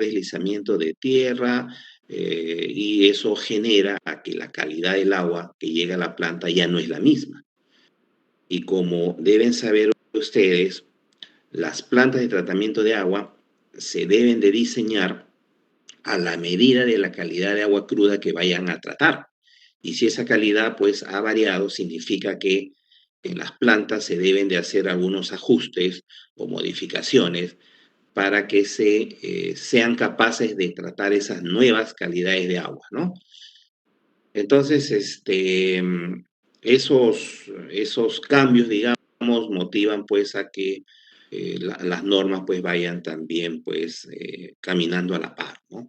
deslizamiento de tierra, y eso genera a que la calidad del agua que llega a la planta ya no es la misma. Y como deben saber ustedes, las plantas de tratamiento de agua se deben de diseñar a la medida de la calidad de agua cruda que vayan a tratar. Y si esa calidad pues ha variado, significa que en las plantas se deben de hacer algunos ajustes o modificaciones para que sean capaces de tratar esas nuevas calidades de agua, ¿no? Entonces, esos cambios, digamos, motivan pues a que las normas pues vayan también pues caminando a la par, ¿no?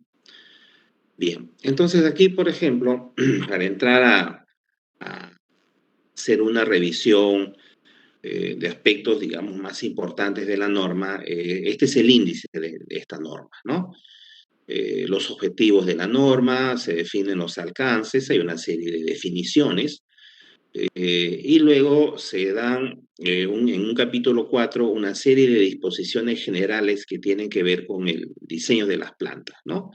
Bien, entonces aquí, por ejemplo, para entrar a hacer una revisión de aspectos, digamos, más importantes de la norma, este es el índice de esta norma, ¿no? Los objetivos de la norma, se definen los alcances, hay una serie de definiciones, y luego se dan en un capítulo 4 una serie de disposiciones generales que tienen que ver con el diseño de las plantas, ¿no?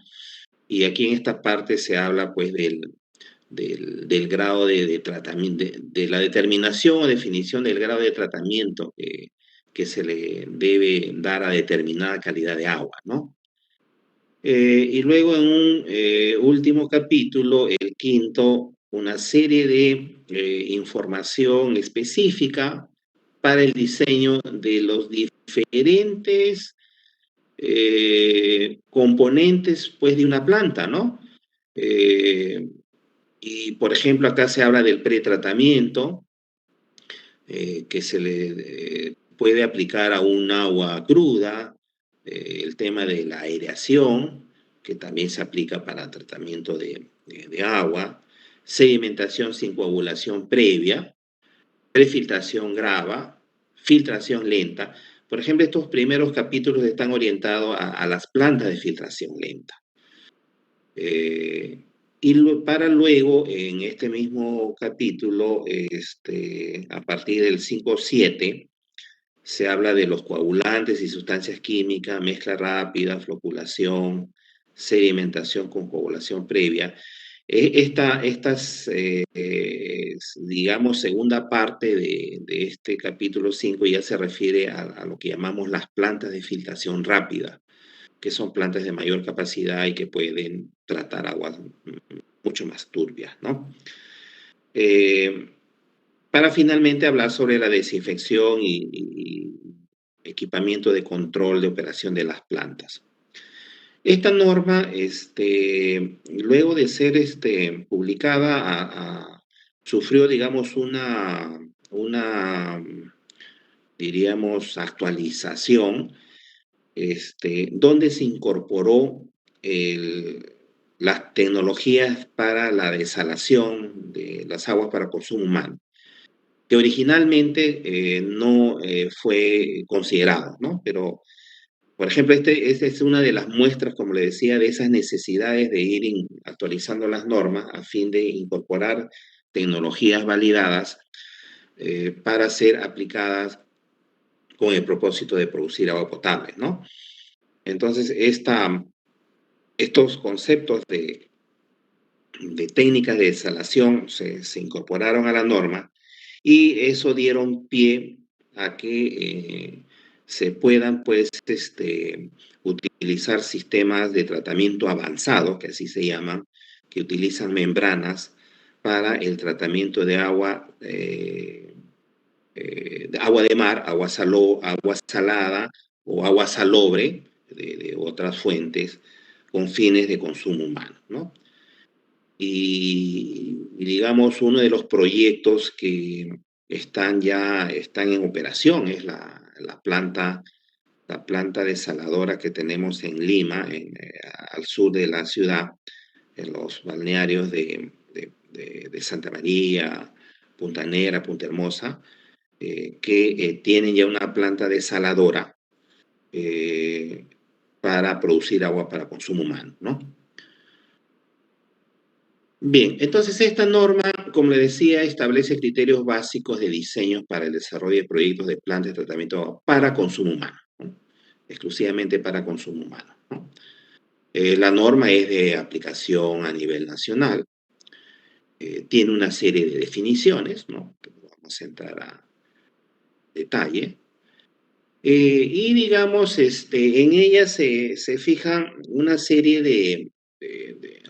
Y aquí en esta parte se habla pues del grado de tratamiento, de la determinación o definición del grado de tratamiento que se le debe dar a determinada calidad de agua, ¿no? Y luego en un último capítulo, el quinto, una serie de información específica para el diseño de los diferentes componentes pues, de una planta, ¿no? Eh, y, por ejemplo, acá se habla del pretratamiento, que se le puede aplicar a un agua cruda, el tema de la aireación, que también se aplica para tratamiento de agua, sedimentación sin coagulación previa, prefiltración grava, filtración lenta. Por ejemplo, estos primeros capítulos están orientados a las plantas de filtración lenta. Para luego, en este mismo capítulo, a partir del 5.7, se habla de los coagulantes y sustancias químicas, mezcla rápida, floculación, sedimentación con coagulación previa. Digamos, segunda parte de este capítulo 5 ya se refiere a lo que llamamos las plantas de filtración rápida, que son plantas de mayor capacidad y que pueden tratar aguas mucho más turbias, ¿no? Para finalmente hablar sobre la desinfección y equipamiento de control de operación de las plantas. Esta norma, luego de ser publicada, sufrió, digamos, una, diríamos, actualización, donde se incorporó las tecnologías para la desalación de las aguas para consumo humano, que originalmente no fue considerado, ¿no? Pero, por ejemplo, esta es una de las muestras, como le decía, de esas necesidades de ir actualizando las normas a fin de incorporar tecnologías validadas para ser aplicadas con el propósito de producir agua potable, ¿no? Entonces, estos conceptos de técnicas de desalación se incorporaron a la norma y eso dieron pie a que se puedan, pues, utilizar sistemas de tratamiento avanzado, que así se llaman, que utilizan membranas para el tratamiento de agua, agua de mar, agua salada o agua salobre de otras fuentes con fines de consumo humano, ¿no? Y digamos, uno de los proyectos que están en operación es la planta desaladora que tenemos en Lima, al sur de la ciudad, en los balnearios de Santa María, Punta Negra, Punta Hermosa, que tienen ya una planta desaladora para producir agua para consumo humano, ¿no? Bien, entonces esta norma, como le decía, establece criterios básicos de diseño para el desarrollo de proyectos de plantas de tratamiento para consumo humano, ¿no? Exclusivamente para consumo humano, ¿no? La norma es de aplicación a nivel nacional. Tiene una serie de definiciones, ¿no? Que no vamos a entrar a detalle. Y digamos, en ella se fijan una serie de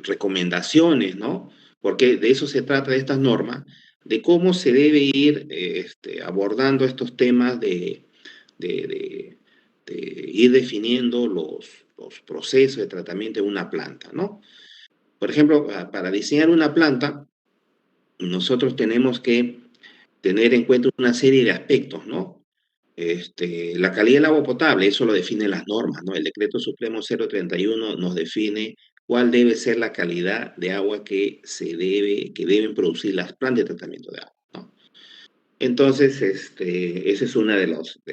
recomendaciones, ¿no? Porque de eso se trata de estas normas, de cómo se debe ir abordando estos temas de, de- de ir definiendo los procesos de tratamiento de una planta, ¿no? Por ejemplo, para diseñar una planta, nosotros tenemos que tener en cuenta una serie de aspectos, ¿no? La calidad del agua potable, eso lo definen las normas, ¿no? El Decreto Supremo 031 nos define cuál debe ser la calidad de agua que deben producir las plantas de tratamiento de agua, ¿no? Entonces, esa es una de las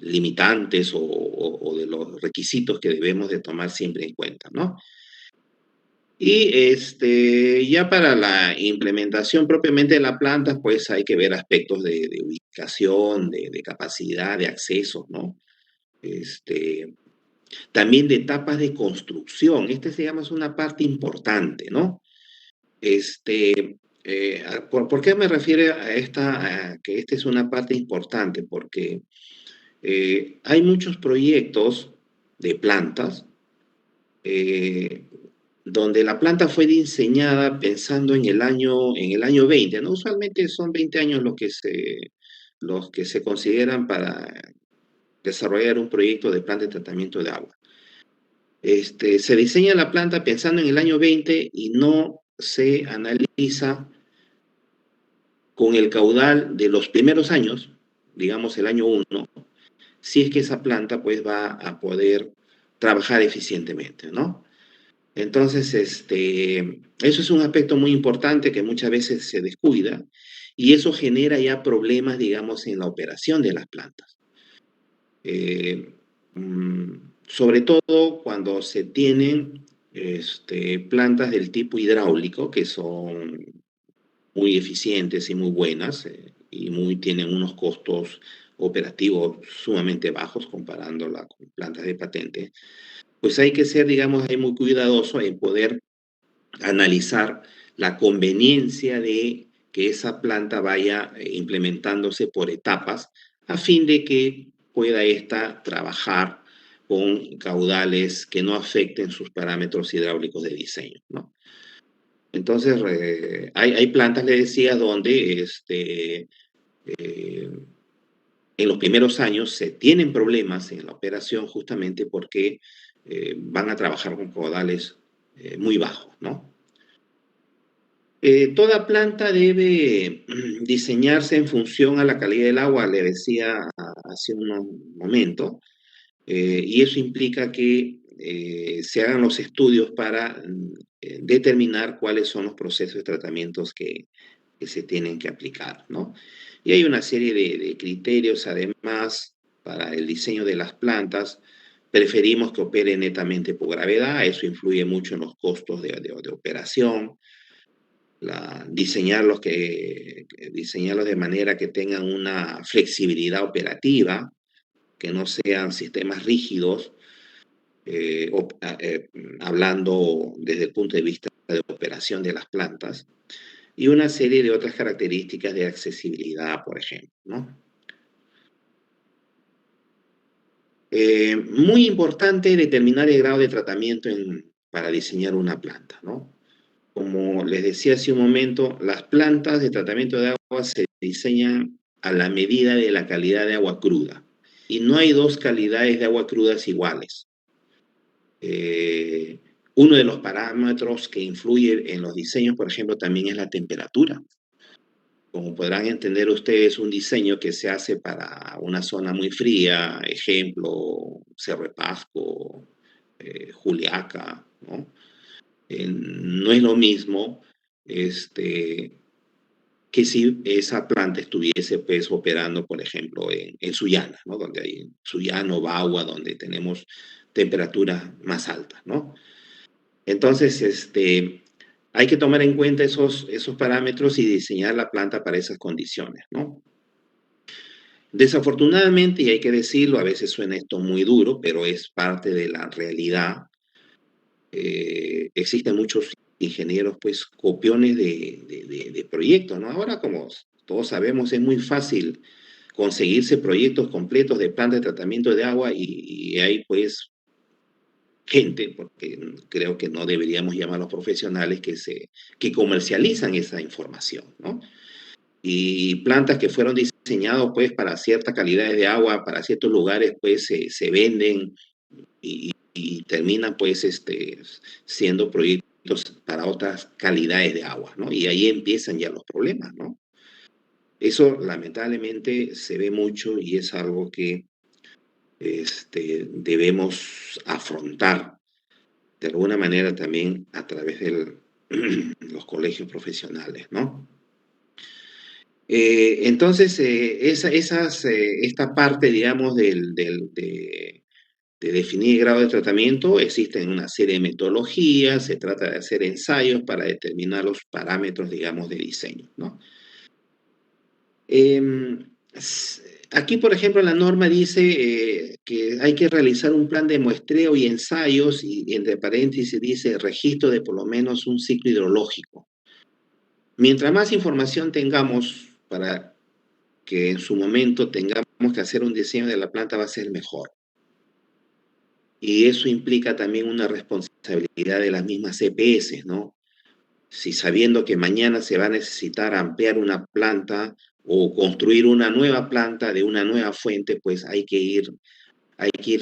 limitantes o de los requisitos que debemos de tomar siempre en cuenta, ¿no? Y ya para la implementación propiamente de la planta, pues hay que ver aspectos de ubicación, de capacidad, de acceso, ¿no? Este, También de etapas de construcción. Esta es, digamos, una parte importante, ¿no? ¿Por qué me refiero a que esta es una parte importante? Porque hay muchos proyectos de plantas eh, donde la planta fue diseñada pensando en el año 20, ¿no? Usualmente son 20 años los que se consideran para desarrollar un proyecto de planta de tratamiento de agua. Se diseña la planta pensando en el año 20 y no se analiza con el caudal de los primeros años, digamos el año 1, si es que esa planta pues va a poder trabajar eficientemente, ¿no? Entonces, eso es un aspecto muy importante que muchas veces se descuida y eso genera ya problemas, digamos, en la operación de las plantas. Eh, Sobre todo cuando se tienen plantas del tipo hidráulico, que son muy eficientes y muy buenas y tienen unos costos operativos sumamente bajos comparándola con plantas de patente, pues hay que ser, digamos, ahí muy cuidadoso en poder analizar la conveniencia de que esa planta vaya implementándose por etapas a fin de que pueda ésta trabajar con caudales que no afecten sus parámetros hidráulicos de diseño, ¿no? Entonces, hay plantas, le decía, donde eh, en los primeros años se tienen problemas en la operación justamente porque van a trabajar con caudales muy bajos, ¿no? Toda planta debe diseñarse en función a la calidad del agua, le decía hace un momento, y eso implica que se hagan los estudios para determinar cuáles son los procesos de tratamientos que se tienen que aplicar, ¿no? Y hay una serie de criterios, además, para el diseño de las plantas. Preferimos que opere netamente por gravedad, eso influye mucho en los costos de operación diseñarlos de manera que tengan una flexibilidad operativa, que no sean sistemas rígidos, hablando desde el punto de vista de operación de las plantas, y una serie de otras características de accesibilidad, por ejemplo, ¿no? Muy importante determinar el grado de tratamiento para diseñar una planta, ¿no? Como les decía hace un momento, las plantas de tratamiento de agua se diseñan a la medida de la calidad de agua cruda. Y no hay dos calidades de agua crudas iguales. Eh, Uno de los parámetros que influye en los diseños, por ejemplo, también es la temperatura. Como podrán entender ustedes, un diseño que se hace para una zona muy fría, ejemplo, Cerro de Pasco, Juliaca, ¿no? No es lo mismo este, que si esa planta estuviese pues operando, por ejemplo, en Sullana, ¿no? Donde hay Sullano, Bagua, donde tenemos temperaturas más altas, ¿no? Entonces, hay que tomar en cuenta esos parámetros y diseñar la planta para esas condiciones, ¿no? Desafortunadamente, y hay que decirlo, a veces suena esto muy duro, pero es parte de la realidad. Existen muchos ingenieros, pues, copiones de proyectos, ¿no? Ahora, como todos sabemos, es muy fácil conseguirse proyectos completos de plan de tratamiento de agua y hay, pues, gente, porque creo que no deberíamos llamar a los profesionales que comercializan esa información, ¿no? Y plantas que fueron diseñadas, pues, para ciertas calidades de agua, para ciertos lugares, pues, se venden y terminan, pues, siendo proyectos para otras calidades de agua, ¿no? Y ahí empiezan ya los problemas, ¿no? Eso lamentablemente se ve mucho y es algo que debemos afrontar de alguna manera también a través de los colegios profesionales, ¿no? Entonces, esta parte, digamos, de definir el grado de tratamiento, existen una serie de metodologías, se trata de hacer ensayos para determinar los parámetros, digamos, de diseño, ¿no? Aquí, por ejemplo, la norma dice que hay que realizar un plan de muestreo y ensayos, y entre paréntesis dice registro de por lo menos un ciclo hidrológico. Mientras más información tengamos para que en su momento tengamos que hacer un diseño de la planta, va a ser mejor. Y eso implica también una responsabilidad de las mismas EPS, ¿no? Si sabiendo que mañana se va a necesitar ampliar una planta o construir una nueva planta de una nueva fuente, pues hay que ir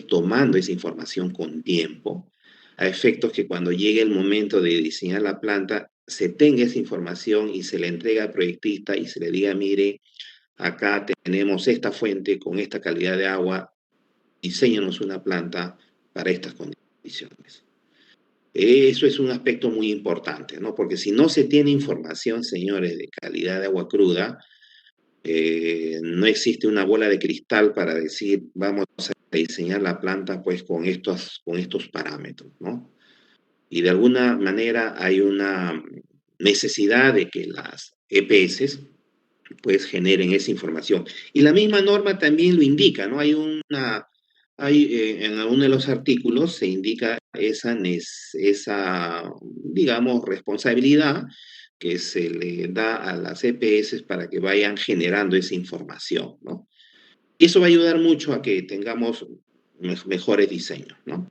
tomando esa información con tiempo, a efectos que cuando llegue el momento de diseñar la planta, se tenga esa información y se le entrega al proyectista y se le diga, mire, acá tenemos esta fuente con esta calidad de agua, diseñanos una planta para estas condiciones. Eso es un aspecto muy importante, ¿no? Porque si no se tiene información, señores, de calidad de agua cruda, no existe una bola de cristal para decir, vamos a diseñar la planta pues con estos parámetros, ¿no? Y de alguna manera hay una necesidad de que las EPS pues generen esa información. Y la misma norma también lo indica, ¿no? En alguno de los artículos se indica esa, digamos, responsabilidad que se le da a las EPS para que vayan generando esa información, ¿no? Y eso va a ayudar mucho a que tengamos mejores diseños, ¿no?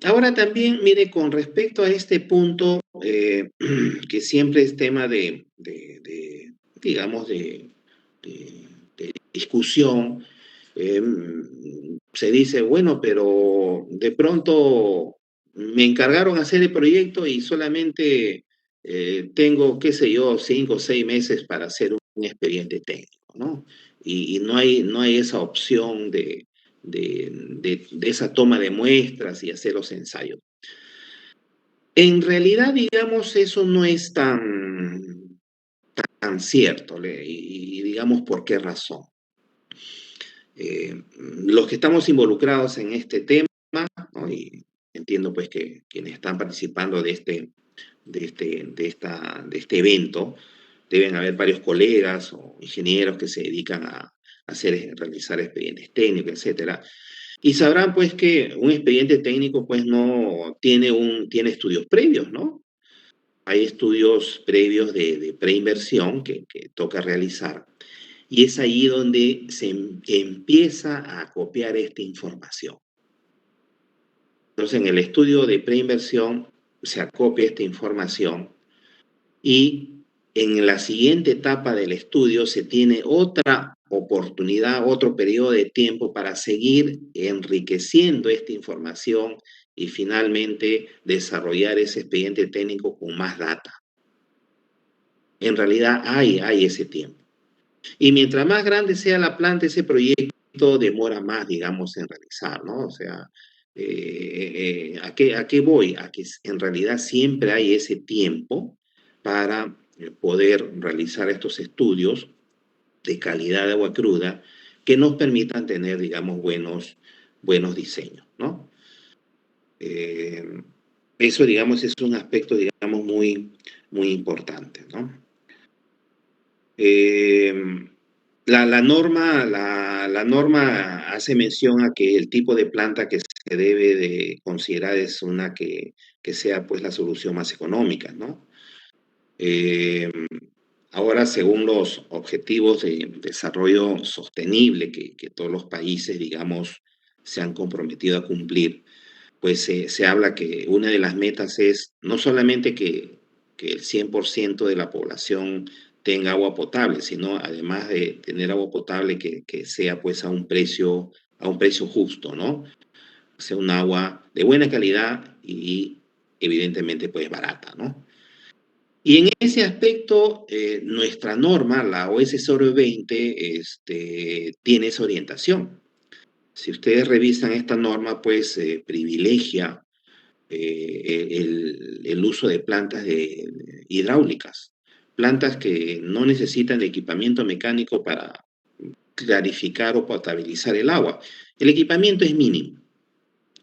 Ahora también, mire, con respecto a este punto, que siempre es tema digamos, de discusión, se dice, bueno, pero de pronto me encargaron hacer el proyecto y solamente tengo, qué sé yo, 5 o 6 meses para hacer un expediente técnico, ¿no? Y no hay esa opción de esa toma de muestras y hacer los ensayos. En realidad, digamos, eso no es tan cierto, y digamos por qué razón. Los que estamos involucrados en este tema, ¿no? Y entiendo pues que quienes están participando de este evento, deben haber varios colegas o ingenieros que se dedican a realizar expedientes técnicos, etcétera. Y sabrán pues que un expediente técnico pues no tiene estudios previos, ¿no? Hay estudios previos de preinversión que toca realizar. Y es ahí donde que empieza a copiar esta información. Entonces, en el estudio de preinversión se acopia esta información y en la siguiente etapa del estudio se tiene otra oportunidad, otro periodo de tiempo para seguir enriqueciendo esta información y finalmente desarrollar ese expediente técnico con más data. En realidad hay ese tiempo. Y mientras más grande sea la planta, ese proyecto demora más, digamos, en realizar, ¿no? O sea, ¿a qué voy? A que en realidad siempre hay ese tiempo para poder realizar estos estudios de calidad de agua cruda que nos permitan tener, digamos, buenos diseños, ¿no? Eh, Eso, digamos, es un aspecto, digamos, muy importante, ¿no? Em, la norma hace mención a que el tipo de planta que se debe de considerar es una que sea pues la solución más económica, ¿no? Em, Ahora, según los objetivos de desarrollo sostenible que todos los países, digamos, se han comprometido a cumplir, pues se habla que una de las metas es no solamente que el 100% de la población tenga agua potable, sino además de tener agua potable que sea pues a un precio justo, ¿no? O sea, un agua de buena calidad y evidentemente pues barata, ¿no? Y en ese aspecto, nuestra norma, la OS 20, tiene esa orientación. Si ustedes revisan esta norma, pues privilegia el uso de plantas hidráulicas, plantas que no necesitan de equipamiento mecánico para clarificar o potabilizar el agua. El equipamiento es mínimo.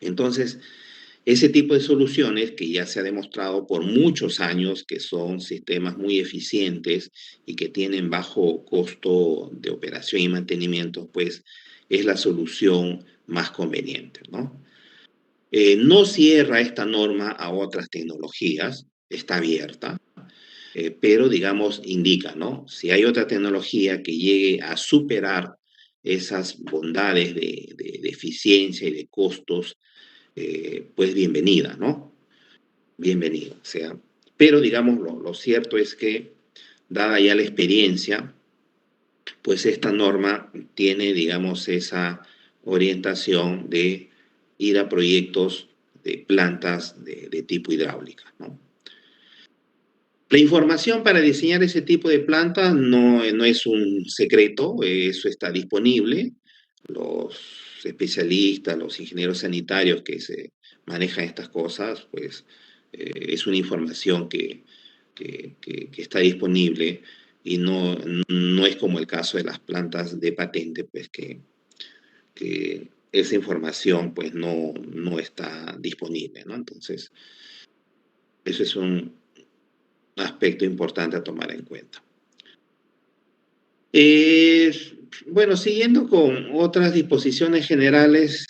Entonces, ese tipo de soluciones que ya se ha demostrado por muchos años que son sistemas muy eficientes y que tienen bajo costo de operación y mantenimiento, pues es la solución más conveniente, ¿no? No cierra esta norma a otras tecnologías, está abierta, pero digamos indica, ¿no? Si hay otra tecnología que llegue a superar esas bondades de eficiencia y de costos, pues bienvenida, ¿no? Bienvenido. O sea, pero digamos, lo cierto es que, dada ya la experiencia, pues esta norma tiene, digamos, esa orientación de ir a proyectos de plantas de tipo hidráulica, ¿no? La información para diseñar ese tipo de plantas no es un secreto, eso está disponible. Los especialistas, los ingenieros sanitarios que se manejan estas cosas, pues es una información que está disponible y no es como el caso de las plantas de patente, pues que esa información pues no está disponible, ¿no? Entonces, eso es un aspecto importante a tomar en cuenta. Eh, bueno, siguiendo con otras disposiciones generales,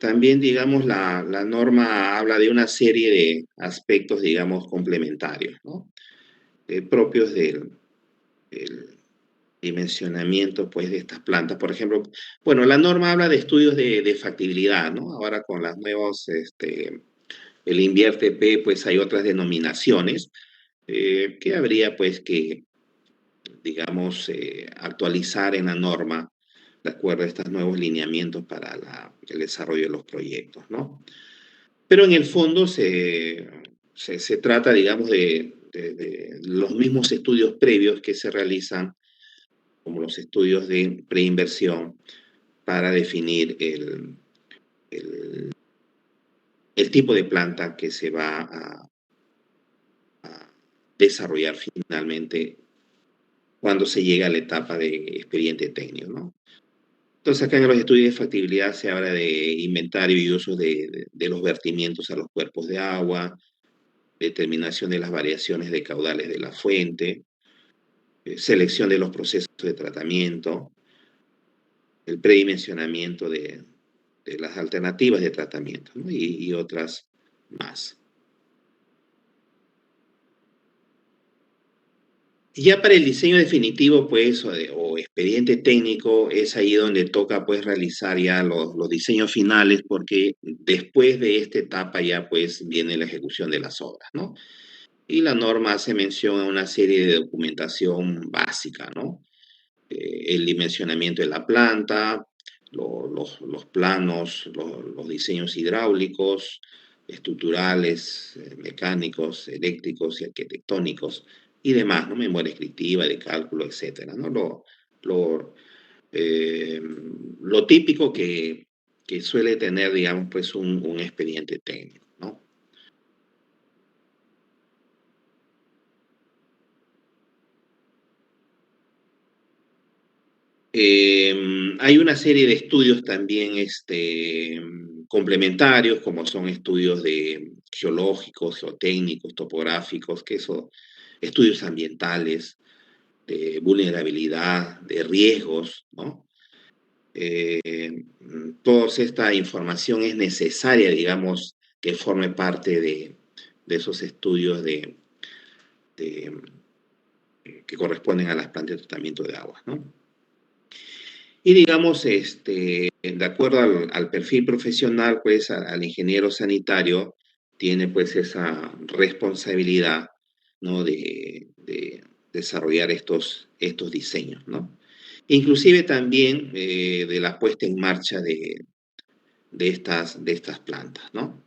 también, digamos, la norma habla de una serie de aspectos, digamos, complementarios, ¿no? Propios del dimensionamiento, pues, de estas plantas. Por ejemplo, bueno, la norma habla de estudios de factibilidad, ¿no? Ahora con las nuevos, el INVIERTE-P, pues hay otras denominaciones que habría, pues, que digamos, actualizar en la norma de acuerdo a estos nuevos lineamientos para el desarrollo de los proyectos, ¿no? Pero en el fondo se trata, digamos, de los mismos estudios previos que se realizan, como los estudios de preinversión, para definir el tipo de planta que se va a desarrollar finalmente cuando se llega a la etapa de expediente técnico, ¿no? Entonces, acá en los estudios de factibilidad se habla de inventario y uso de los vertimientos a los cuerpos de agua, determinación de las variaciones de caudales de la fuente, selección de los procesos de tratamiento, el predimensionamiento de las alternativas de tratamiento, ¿no? Y otras más. Y ya para el diseño definitivo, pues, o expediente técnico, es ahí donde toca, pues, realizar ya los diseños finales, porque después de esta etapa ya, pues, viene la ejecución de las obras, ¿no? Y la norma hace mención a una serie de documentación básica, ¿no? El dimensionamiento de la planta, los planos, los diseños hidráulicos, estructurales, mecánicos, eléctricos y arquitectónicos y demás, ¿no? Memoria escritiva, de cálculo, etcétera, ¿no? Lo, eh, lo típico que suele tener, digamos, pues un expediente técnico, ¿no? Hay una serie de estudios también complementarios, como son estudios de geológicos, geotécnicos, topográficos, que eso estudios ambientales, de vulnerabilidad, de riesgos, ¿no? Toda esta información es necesaria, digamos, que forme parte de esos estudios de, que corresponden a las plantas de tratamiento de aguas, ¿no? Y digamos, de acuerdo al perfil profesional, pues al ingeniero sanitario tiene pues esa responsabilidad, ¿no? De desarrollar estos diseños, ¿no? Inclusive también de la puesta en marcha de estas plantas, ¿no?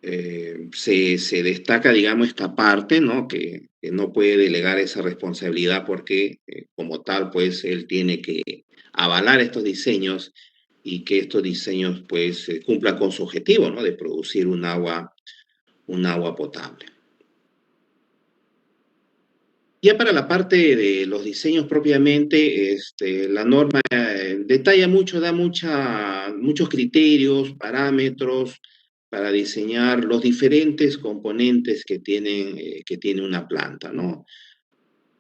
Se destaca, digamos, esta parte, ¿no? Que no puede delegar esa responsabilidad porque, como tal, pues él tiene que avalar estos diseños y que estos diseños, pues, cumplan con su objetivo, ¿no? De producir un agua potable. Ya para la parte de los diseños propiamente, la norma detalla mucho, da muchos criterios, parámetros para diseñar los diferentes componentes que tiene una planta, ¿no?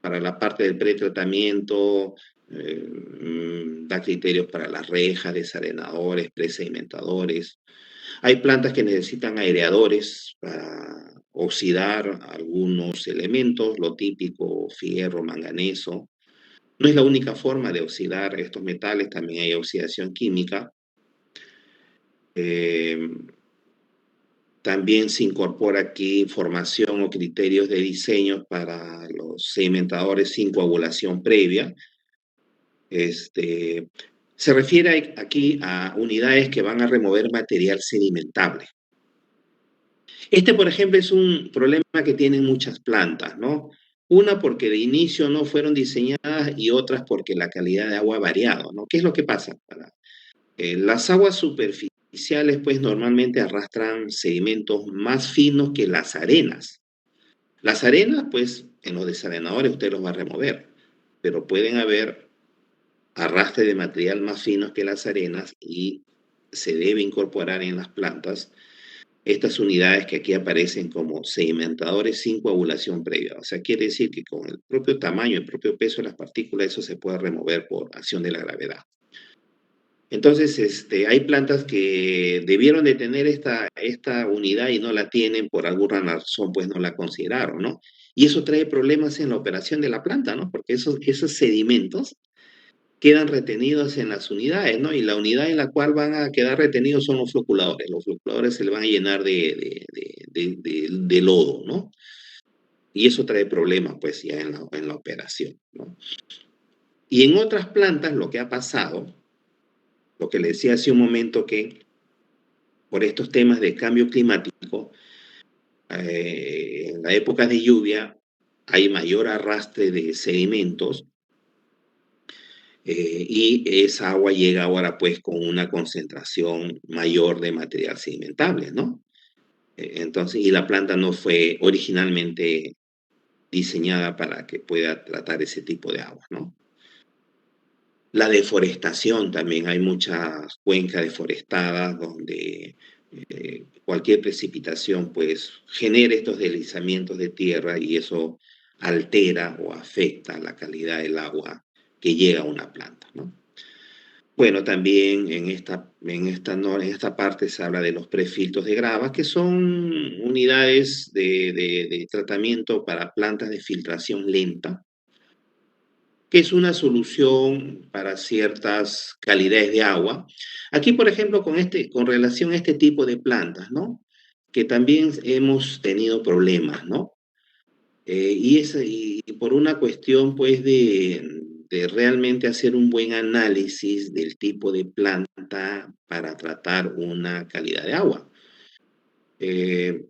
Para la parte del pretratamiento, da criterios para las rejas, desarenadores, presedimentadores. Hay plantas que necesitan aireadores para oxidar algunos elementos, lo típico, fierro, manganeso. No es la única forma de oxidar estos metales, también hay oxidación química. Eh, También se incorpora aquí información o criterios de diseño para los sedimentadores sin coagulación previa. Este, Se refiere aquí a unidades que van a remover material sedimentable. Por ejemplo, es un problema que tienen muchas plantas, ¿no? Una porque de inicio no fueron diseñadas y otras porque la calidad de agua ha variado, ¿no? ¿Qué es lo que pasa? Las aguas superficiales, pues, normalmente arrastran sedimentos más finos que las arenas. Las arenas, pues, en los desarenadores usted los va a remover, pero pueden haber arrastre de material más finos que las arenas y se debe incorporar en las plantas estas unidades que aquí aparecen como sedimentadores sin coagulación previa. O sea, quiere decir que con el propio tamaño, el propio peso de las partículas, eso se puede remover por acción de la gravedad. Entonces, hay plantas que debieron de tener esta unidad y no la tienen por alguna razón, pues no la consideraron, ¿no? Y eso trae problemas en la operación de la planta, ¿no? Porque esos sedimentos quedan retenidos en las unidades, ¿no? Y la unidad en la cual van a quedar retenidos son los floculadores. Los floculadores se le van a llenar de lodo, ¿no? Y eso trae problemas, pues, ya en la operación, ¿no? Y en otras plantas lo que ha pasado, lo que le decía hace un momento, que por estos temas de cambio climático, en la época de lluvia hay mayor arrastre de sedimentos y esa agua llega ahora pues con una concentración mayor de material sedimentable, ¿no? Entonces, y la planta no fue originalmente diseñada para que pueda tratar ese tipo de agua, ¿no? La deforestación también, hay muchas cuencas deforestadas donde cualquier precipitación pues genera estos deslizamientos de tierra y eso altera o afecta la calidad del agua que llega a una planta, ¿no? Bueno, también en esta parte se habla de los prefiltros de grava, que son unidades de tratamiento para plantas de filtración lenta, que es una solución para ciertas calidades de agua. Aquí, por ejemplo, con relación a este tipo de plantas, ¿no? Que también hemos tenido problemas, ¿no? Y por una cuestión, pues, de realmente hacer un buen análisis del tipo de planta para tratar una calidad de agua. Eh,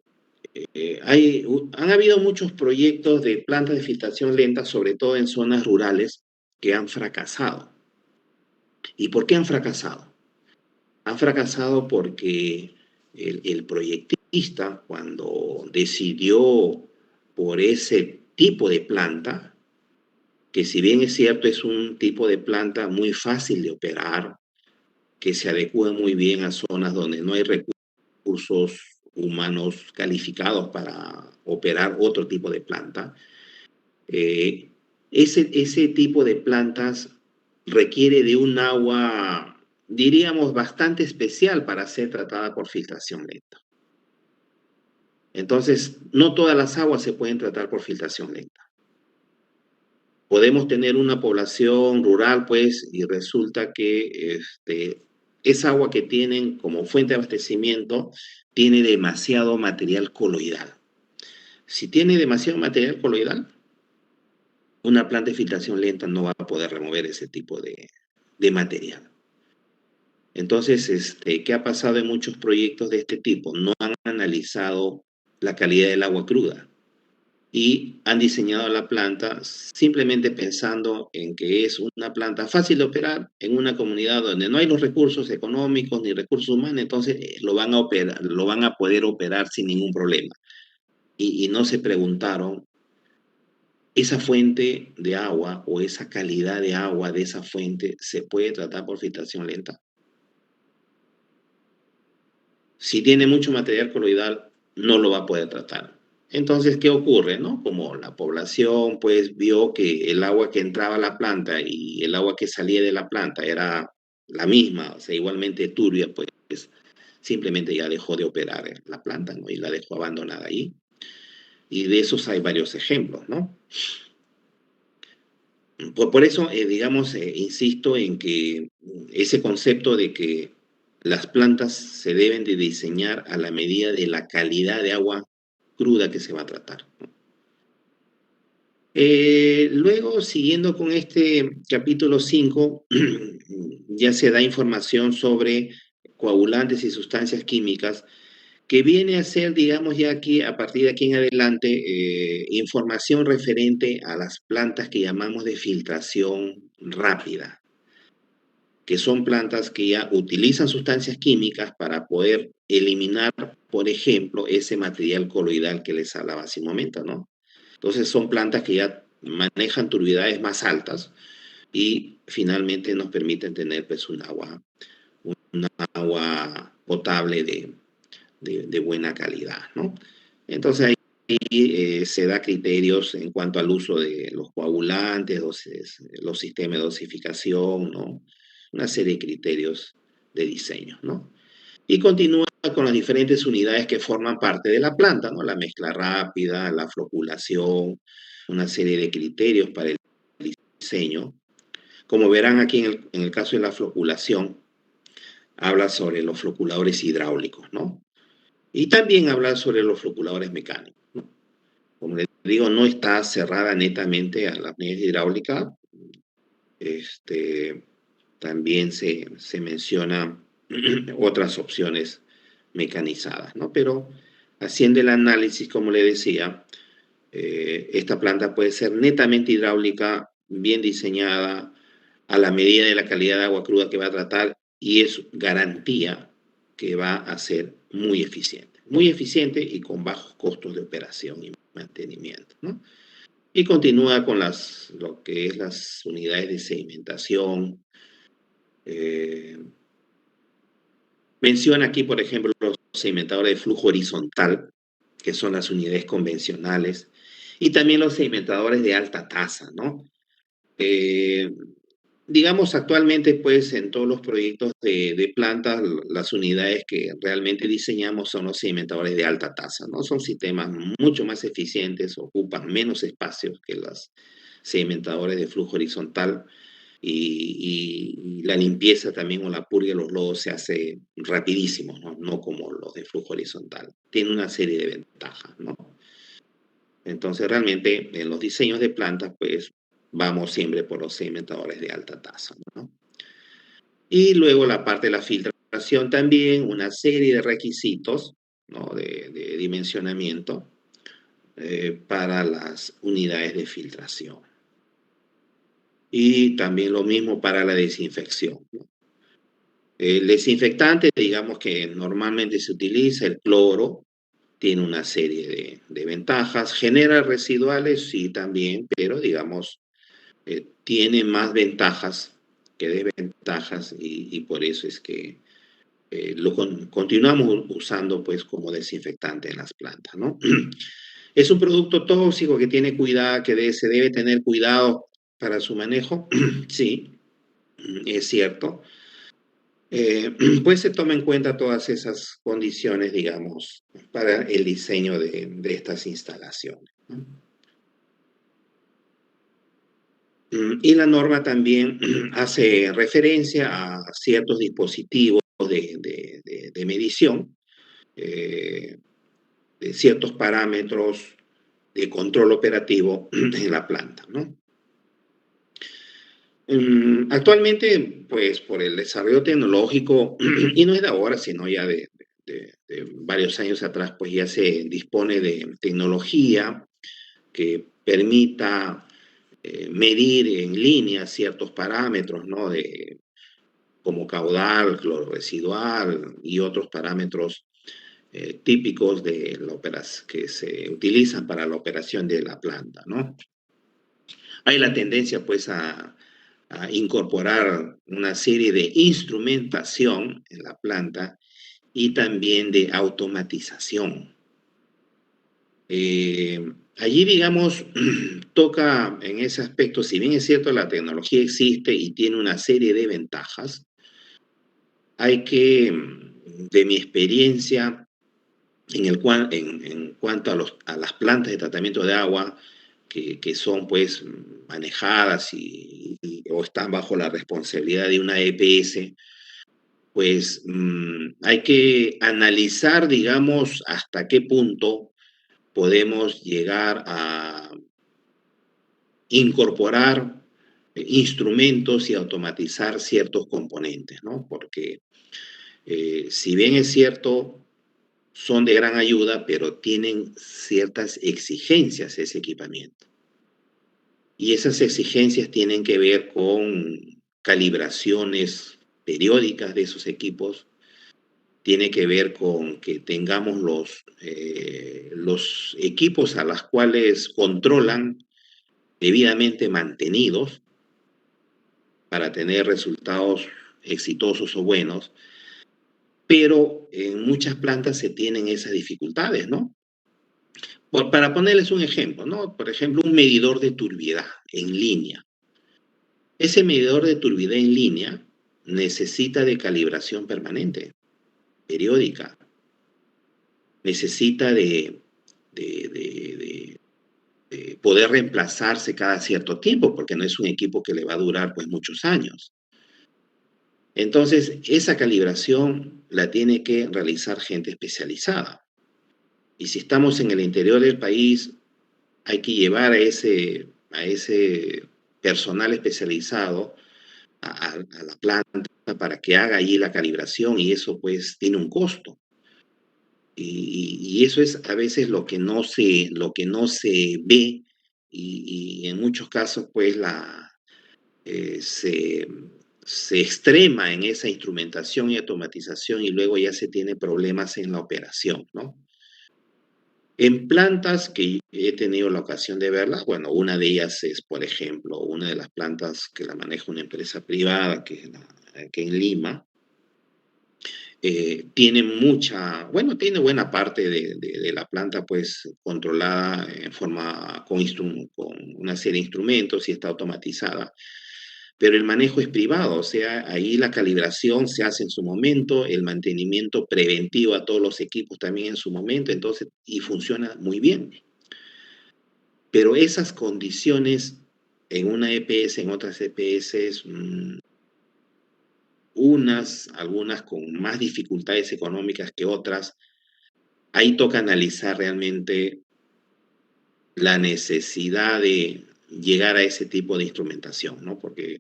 Han habido muchos proyectos de plantas de filtración lenta, sobre todo en zonas rurales, que han fracasado. ¿Y por qué han fracasado? Han fracasado porque el proyectista, cuando decidió por ese tipo de planta, que si bien es cierto es un tipo de planta muy fácil de operar, que se adecua muy bien a zonas donde no hay recursos humanos calificados para operar otro tipo de planta. Eh, ese tipo de plantas requiere de un agua, diríamos, bastante especial para ser tratada por filtración lenta. Entonces, no todas las aguas se pueden tratar por filtración lenta. Podemos tener una población rural, pues, y resulta que esa agua que tienen como fuente de abastecimiento tiene demasiado material coloidal. Si tiene demasiado material coloidal, una planta de filtración lenta no va a poder remover ese tipo de material. Entonces, ¿qué ha pasado en muchos proyectos de este tipo? No han analizado la calidad del agua cruda y han diseñado la planta simplemente pensando en que es una planta fácil de operar en una comunidad donde no hay los recursos económicos ni recursos humanos, entonces lo van a poder operar sin ningún problema. Y no se preguntaron, esa fuente de agua o esa calidad de agua de esa fuente se puede tratar por filtración lenta. Si tiene mucho material coloidal, no lo va a poder tratar. Entonces, ¿qué ocurre, no? Como la población, pues, vio que el agua que entraba a la planta y el agua que salía de la planta era la misma, o sea, igualmente turbia, pues, simplemente ya dejó de operar la planta, ¿no? Y la dejó abandonada ahí. Y de esos hay varios ejemplos, ¿no? Por eso, digamos, insisto en que ese concepto de que las plantas se deben de diseñar a la medida de la calidad de agua cruda que se va a tratar. Luego, siguiendo con este capítulo 5, ya se da información sobre coagulantes y sustancias químicas, que viene a ser, digamos, ya aquí, a partir de aquí en adelante, información referente a las plantas que llamamos de filtración rápida, que son plantas que ya utilizan sustancias químicas para poder eliminar, por ejemplo, ese material coloidal que les hablaba hace un momento, ¿no? Entonces son plantas que ya manejan turbidades más altas y finalmente nos permiten tener pues un agua potable de buena calidad, ¿no? Entonces ahí se da criterios en cuanto al uso de los coagulantes, los sistemas de dosificación, ¿no? Una serie de criterios de diseño, ¿no? Y continúa con las diferentes unidades que forman parte de la planta, ¿no? La mezcla rápida, la floculación, una serie de criterios para el diseño. Como verán aquí en el caso de la floculación, habla sobre los floculadores hidráulicos, ¿no? Y también habla sobre los floculadores mecánicos, ¿no? Como les digo, no está cerrada netamente a las unidades hidráulicas. También se menciona otras opciones mecanizadas, ¿no? Pero haciendo el análisis, como le decía, esta planta puede ser netamente hidráulica, bien diseñada, a la medida de la calidad de agua cruda que va a tratar y es garantía que va a ser muy eficiente y con bajos costos de operación y mantenimiento, ¿no? Y continúa con lo que es las unidades de sedimentación. eh, Menciona aquí, por ejemplo, los sedimentadores de flujo horizontal, que son las unidades convencionales, y también los sedimentadores de alta tasa, ¿no? Eh, digamos, actualmente, pues, en todos los proyectos de plantas, las unidades que realmente diseñamos son los sedimentadores de alta tasa, ¿no? Son sistemas mucho más eficientes, ocupan menos espacios que los sedimentadores de flujo horizontal y la limpieza también o la purga de los lodos se hace rapidísimo, ¿no? No como los de flujo horizontal. Tiene una serie de ventajas, ¿no? Entonces, realmente, en los diseños de plantas, pues, vamos siempre por los sedimentadores de alta tasa, ¿no? Y luego la parte de la filtración también, una serie de requisitos, ¿no? de dimensionamiento para las unidades de filtración. Y también lo mismo para la desinfección, ¿no? El desinfectante, digamos que normalmente se utiliza el cloro, tiene una serie de ventajas. Genera residuales, sí, también, pero digamos, tiene más ventajas que desventajas y por eso es que continuamos usando pues como desinfectante en las plantas, ¿no? ¿Es un producto tóxico que tiene cuidado, se debe tener cuidado para su manejo? Sí, es cierto. Pues se toma en cuenta todas esas condiciones, digamos, para el diseño de estas instalaciones, ¿no? Y la norma también hace referencia a ciertos dispositivos de medición, eh, de ciertos parámetros de control operativo en la planta, ¿no? Actualmente, pues por el desarrollo tecnológico, y no es de ahora, sino ya de varios años atrás, pues ya se dispone de tecnología que permita medir en línea ciertos parámetros, ¿no? Como caudal, cloro residual y otros parámetros típicos de la que se utilizan para la operación de la planta, ¿no? Hay la tendencia, pues, a incorporar una serie de instrumentación en la planta y también de automatización. Allí, digamos, toca en ese aspecto, si bien es cierto, la tecnología existe y tiene una serie de ventajas, hay que, de mi experiencia, en cuanto a las plantas de tratamiento de agua que son pues manejadas o están bajo la responsabilidad de una EPS, pues hay que analizar, digamos, hasta qué punto podemos llegar a incorporar instrumentos y automatizar ciertos componentes, ¿no? Porque si bien es cierto, son de gran ayuda, pero tienen ciertas exigencias ese equipamiento. Y esas exigencias tienen que ver con calibraciones periódicas de esos equipos, tiene que ver con que tengamos los equipos a los cuales controlan debidamente mantenidos para tener resultados exitosos o buenos, pero en muchas plantas se tienen esas dificultades, ¿no? Para ponerles un ejemplo, ¿no? Por ejemplo, un medidor de turbiedad en línea. Ese medidor de turbiedad en línea necesita de calibración permanente, periódica. Necesita de, de- de poder reemplazarse cada cierto tiempo, porque no es un equipo que le va a durar pues muchos años. Entonces, esa calibración la tiene que realizar gente especializada. Y si estamos en el interior del país, hay que llevar a ese personal especializado a la planta para que haga allí la calibración y eso pues tiene un costo. Y eso es a veces lo que no se ve y en muchos casos pues se extrema en esa instrumentación y automatización y luego ya se tiene problemas en la operación, ¿no? En plantas que he tenido la ocasión de verlas, bueno, una de ellas es, por ejemplo, una de las plantas que la maneja una empresa privada que en Lima, tiene buena parte de la planta pues controlada en forma con una serie de instrumentos y está automatizada, pero el manejo es privado, o sea, ahí la calibración se hace en su momento, el mantenimiento preventivo a todos los equipos también en su momento, entonces, y funciona muy bien. Pero esas condiciones en una EPS, en otras EPS, algunas con más dificultades económicas que otras, ahí toca analizar realmente la necesidad de llegar a ese tipo de instrumentación, ¿no? Porque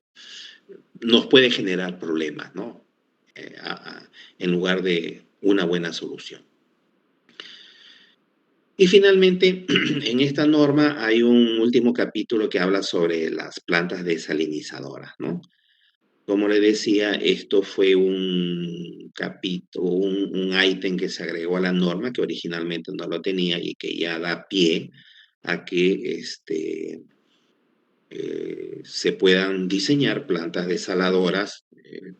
nos puede generar problemas, ¿no? En lugar de una buena solución. Y finalmente, en esta norma hay un último capítulo que habla sobre las plantas desalinizadoras, ¿no? Como le decía, esto fue un capítulo, un ítem que se agregó a la norma que originalmente no lo tenía y que ya da pie a que se puedan diseñar plantas desaladoras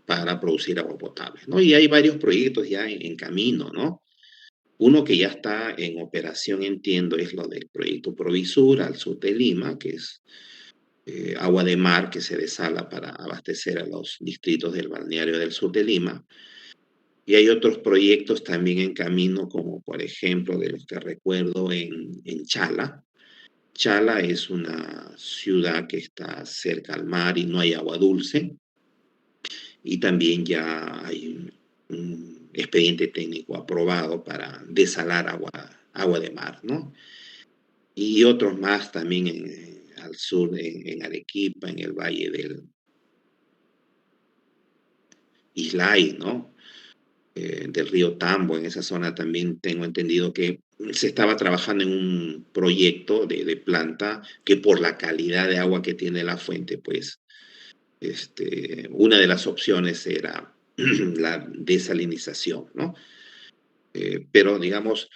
para producir agua potable, ¿no? Y hay varios proyectos ya en camino, ¿no? Uno que ya está en operación, entiendo, es lo del proyecto Provisur al sur de Lima, que es agua de mar que se desala para abastecer a los distritos del balneario del sur de Lima. Y hay otros proyectos también en camino, como por ejemplo, de los que recuerdo en Chala. Chala es una ciudad que está cerca al mar y no hay agua dulce. Y también ya hay un expediente técnico aprobado para desalar agua de mar, ¿no? Y otros más también al sur, en Arequipa, en el valle del Islay, ¿no? Del río Tambo, en esa zona también tengo entendido que se estaba trabajando en un proyecto de planta que por la calidad de agua que tiene la fuente, pues una de las opciones era la desalinización, ¿no? Pero, digamos,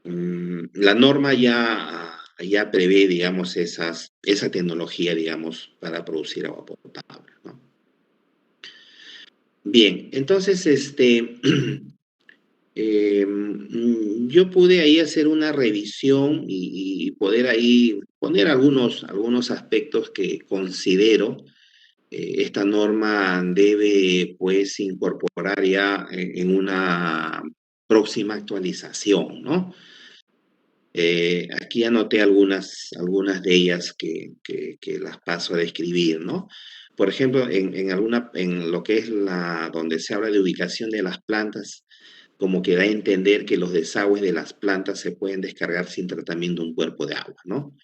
la norma ya prevé, digamos, esa tecnología, digamos, para producir agua potable, ¿no? Bien, entonces, yo pude ahí hacer una revisión y poder ahí poner algunos aspectos que considero esta norma debe, pues, incorporar ya en una próxima actualización, ¿no? Aquí anoté algunas de ellas que las paso a describir, ¿no? Por ejemplo, en lo que es donde se habla de ubicación de las plantas, como que da a entender que los desagües de las plantas se pueden descargar sin tratamiento de un cuerpo de agua, ¿no?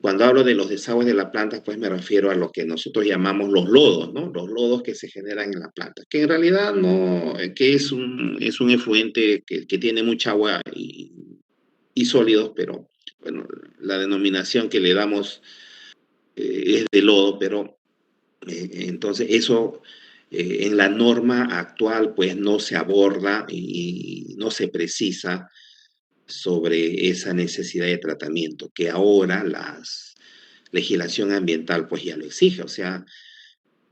Cuando hablo de los desagües de la planta, pues me refiero a lo que nosotros llamamos los lodos, ¿no? Los lodos que se generan en la planta, que en realidad no, que es un efluente que tiene mucha agua y sólidos, pero bueno, la denominación que le damos es de lodo, pero entonces eso en la norma actual pues no se aborda y no se precisa sobre esa necesidad de tratamiento, que ahora la legislación ambiental pues ya lo exige, o sea,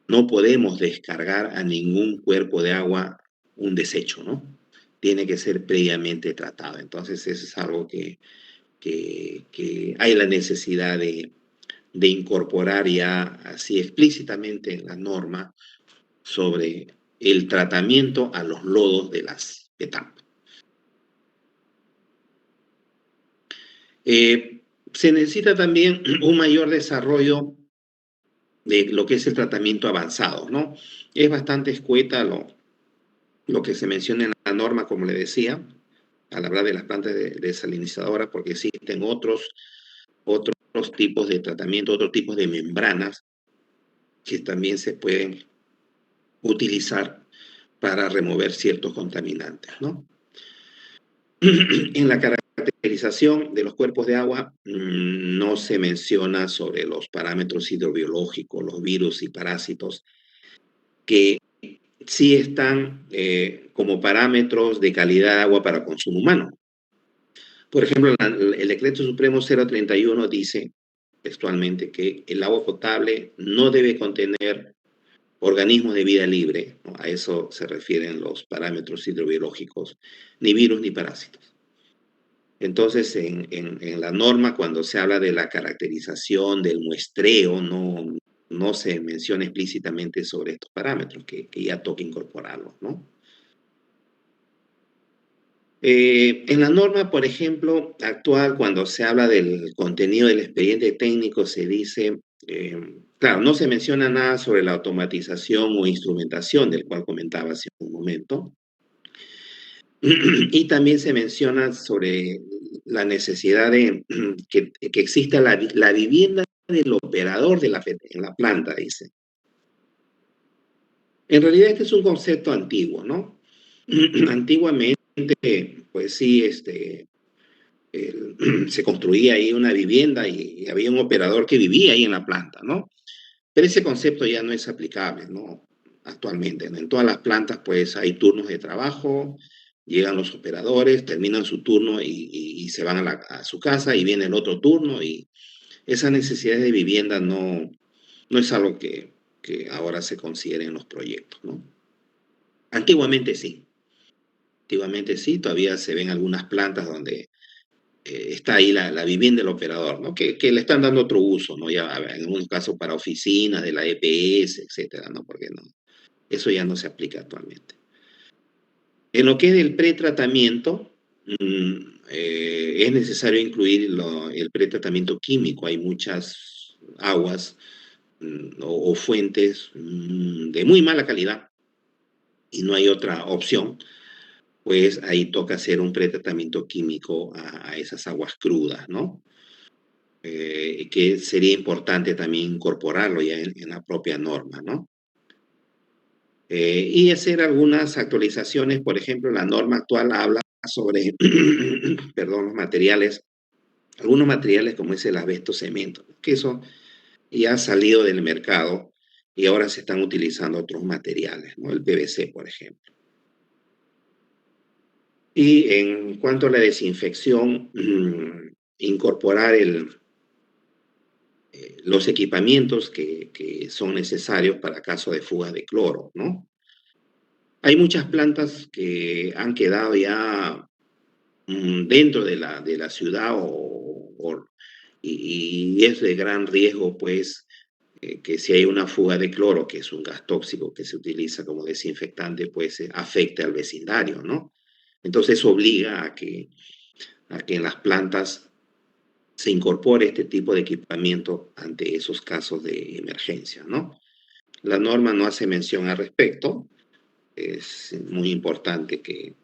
no podemos descargar a ningún cuerpo de agua un desecho, ¿no? Tiene que ser previamente tratado. Entonces eso es algo que hay la necesidad de incorporar ya así explícitamente en la norma sobre el tratamiento a los lodos de las etapas. Se necesita también un mayor desarrollo de lo que es el tratamiento avanzado, ¿no? Es bastante escueta lo que se menciona en la norma, como le decía, al hablar de las plantas desalinizadoras, porque existen otros tipos de tratamiento, otros tipos de membranas que también se pueden utilizar para remover ciertos contaminantes, ¿no? En la caracterización de los cuerpos de agua no se menciona sobre los parámetros hidrobiológicos, los virus y parásitos, que sí están como parámetros de calidad de agua para consumo humano. Por ejemplo, el Decreto Supremo 031 dice textualmente que el agua potable no debe contener organismos de vida libre, ¿no? A eso se refieren los parámetros hidrobiológicos, ni virus ni parásitos. Entonces, en la norma, cuando se habla de la caracterización, del muestreo, no se menciona explícitamente sobre estos parámetros, que ya toca incorporarlos, ¿no? En la norma, por ejemplo, actual, cuando se habla del contenido del expediente técnico, se dice, claro, no se menciona nada sobre la automatización o instrumentación, del cual comentaba hace un momento, y también se menciona sobre la necesidad de que exista la vivienda del operador en la planta, dice. En realidad este es un concepto antiguo, ¿no? Antiguamente, pues sí, se construía ahí una vivienda y había un operador que vivía ahí en la planta, ¿no? Pero ese concepto ya no es aplicable, ¿no? Actualmente, ¿no? En todas las plantas, pues hay turnos de trabajo, llegan los operadores, terminan su turno y se van a su casa y viene el otro turno y esa necesidad de vivienda no es algo que ahora se considera en los proyectos, ¿no? Antiguamente sí. Antiguamente sí, todavía se ven algunas plantas donde está ahí la vivienda del operador, ¿no? Que le están dando otro uso, ¿no? Ya en algunos casos para oficinas de la EPS, etcétera, ¿no? Porque no, eso ya no se aplica actualmente. En lo que es el pretratamiento, es necesario incluir el pretratamiento químico. Hay muchas aguas o fuentes de muy mala calidad y no hay otra opción, pues ahí toca hacer un pretratamiento químico a esas aguas crudas, ¿no? Que sería importante también incorporarlo ya en la propia norma, ¿no? Y hacer algunas actualizaciones, por ejemplo, la norma actual habla sobre, perdón, los materiales, algunos materiales como es el asbesto cemento, que eso ya ha salido del mercado y ahora se están utilizando otros materiales, ¿no? El PVC, por ejemplo. Y en cuanto a la desinfección, incorporar los equipamientos que son necesarios para caso de fuga de cloro, ¿no? Hay muchas plantas que han quedado ya dentro de la ciudad y es de gran riesgo, pues, que si hay una fuga de cloro, que es un gas tóxico que se utiliza como desinfectante, pues afecte al vecindario, ¿no? Entonces obliga a que en las plantas se incorpore este tipo de equipamiento ante esos casos de emergencia, ¿no? La norma no hace mención al respecto, es muy importante que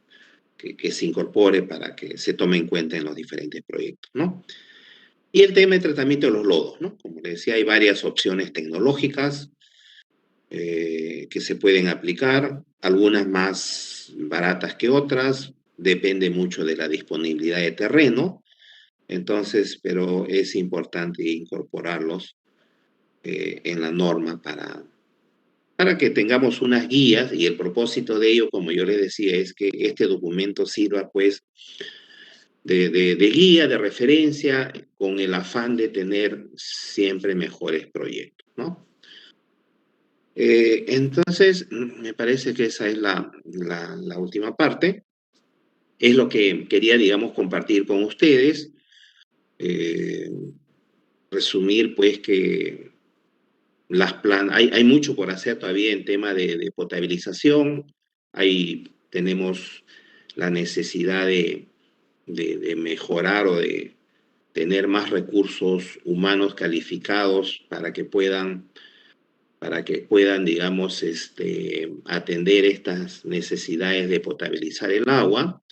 se incorpore para que se tome en cuenta en los diferentes proyectos, ¿no? Y el tema de tratamiento de los lodos, ¿no? Como les decía, hay varias opciones tecnológicas que se pueden aplicar, algunas más baratas que otras, depende mucho de la disponibilidad de terreno, entonces, pero es importante incorporarlos en la norma para que tengamos unas guías y el propósito de ello, como yo les decía, es que este documento sirva pues de guía, de referencia, con el afán de tener siempre mejores proyectos, ¿no? Entonces, me parece que esa es la última parte. Es lo que quería, digamos, compartir con ustedes. Eh, Resumir, pues, que hay mucho por hacer todavía en tema de potabilización. Tenemos la necesidad de mejorar o de tener más recursos humanos calificados para que puedan, digamos, atender estas necesidades de potabilizar el agua.